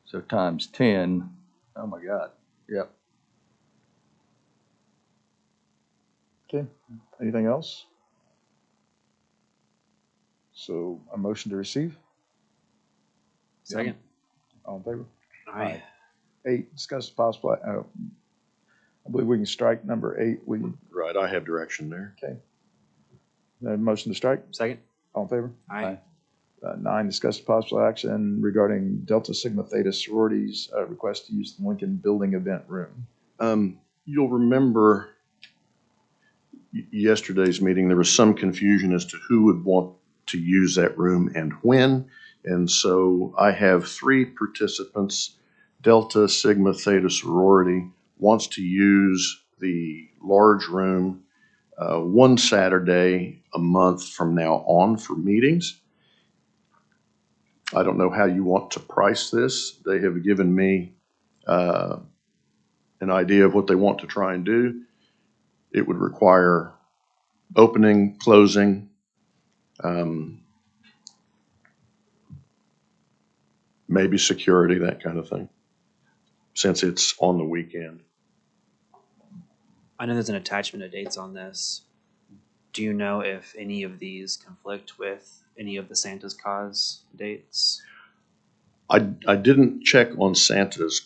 Speaker 8: So times 10, oh my God, yep.
Speaker 4: Okay, anything else? So a motion to receive?
Speaker 5: Second.
Speaker 4: All in favor?
Speaker 5: Aye.
Speaker 4: 8, discuss possible, I believe we can strike number 8.
Speaker 7: Right, I have direction there.
Speaker 4: Okay. Motion to strike?
Speaker 5: Second.
Speaker 4: All in favor?
Speaker 5: Aye.
Speaker 4: 9, discuss possible action regarding Delta Sigma Theta sororities, request to use the Lincoln Building event room.
Speaker 7: You'll remember yesterday's meeting, there was some confusion as to who would want to use that room and when. And so I have 3 participants Delta Sigma Theta Sorority wants to use the large room one Saturday a month from now on for meetings. I don't know how you want to price this. They have given me an idea of what they want to try and do. It would require opening, closing, maybe security, that kind of thing, since it's on the weekend.
Speaker 5: I know there's an attachment of dates on this. Do you know if any of these conflict with any of the Santa's Cause dates?
Speaker 7: I didn't check on Santa's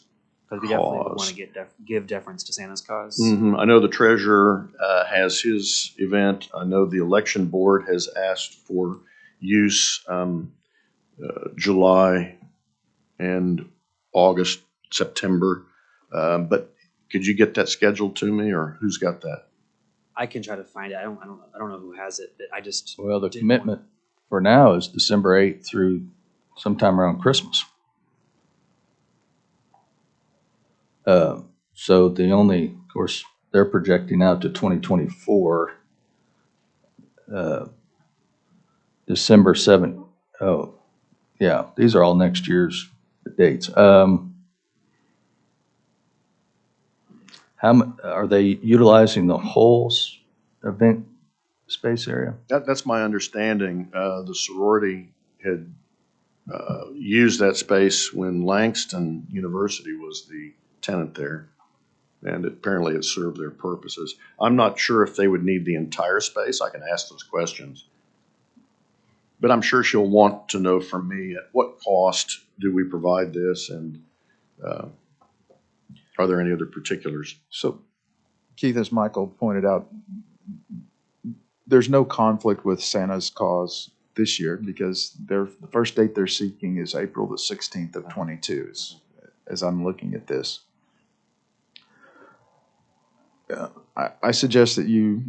Speaker 5: Because we definitely would want
Speaker 7: cause.
Speaker 5: to give deference to Santa's Cause.
Speaker 7: I know the treasurer has his event. I know the election board has asked for use July and August, September. But could you get that scheduled to me, or who's got that?
Speaker 5: I can try to find it. I don't know who has it, but I just
Speaker 8: Well, the
Speaker 5: didn't want-
Speaker 8: commitment for now is December 8th through sometime around Christmas. So the only, of course, they're projecting out to 2024, December 7th. Oh, yeah, these are all next year's dates. Are they utilizing the whole event space area?
Speaker 7: That's my understanding. The sorority had used that space when Langston University was the tenant there, and apparently it served their purposes. I'm not sure if they would need the entire space. I can ask those questions. But I'm sure she'll want to know from me at what cost do we provide this, and are there any other particulars?
Speaker 4: So, Keith, as Michael pointed out, there's no conflict with Santa's Cause this year because the first date they're seeking is April the 16th of 22, as I'm looking at this. I suggest that you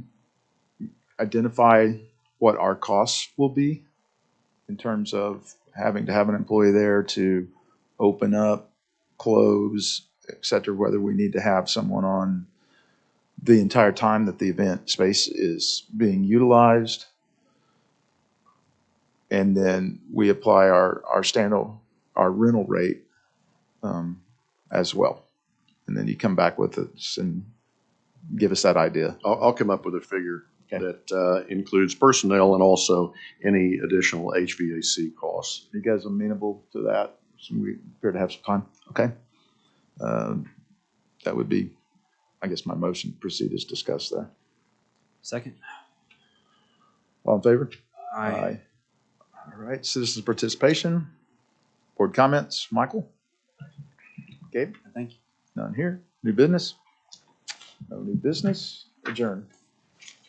Speaker 4: identify what our costs will be in terms of having to have an employee there to open up, close, et cetera, whether we need to have someone on the entire time that the event space is being utilized. And then we apply our rental rate as well. And then you come back with us and give us that idea.
Speaker 7: I'll come up with a figure
Speaker 4: Okay.
Speaker 7: that includes personnel and also any additional HVAC costs.
Speaker 4: You guys amenable to that? So we appear to have some time. Okay. That would be, I guess, my motion to proceed as discussed there.
Speaker 5: Second.
Speaker 4: All in favor?
Speaker 5: Aye.
Speaker 4: All right, citizens' participation, board comments, Michael? Gabe?
Speaker 5: Thank you.
Speaker 4: None here. New business? No new business. Adjourn.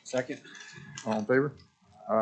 Speaker 5: Second.
Speaker 4: All in favor?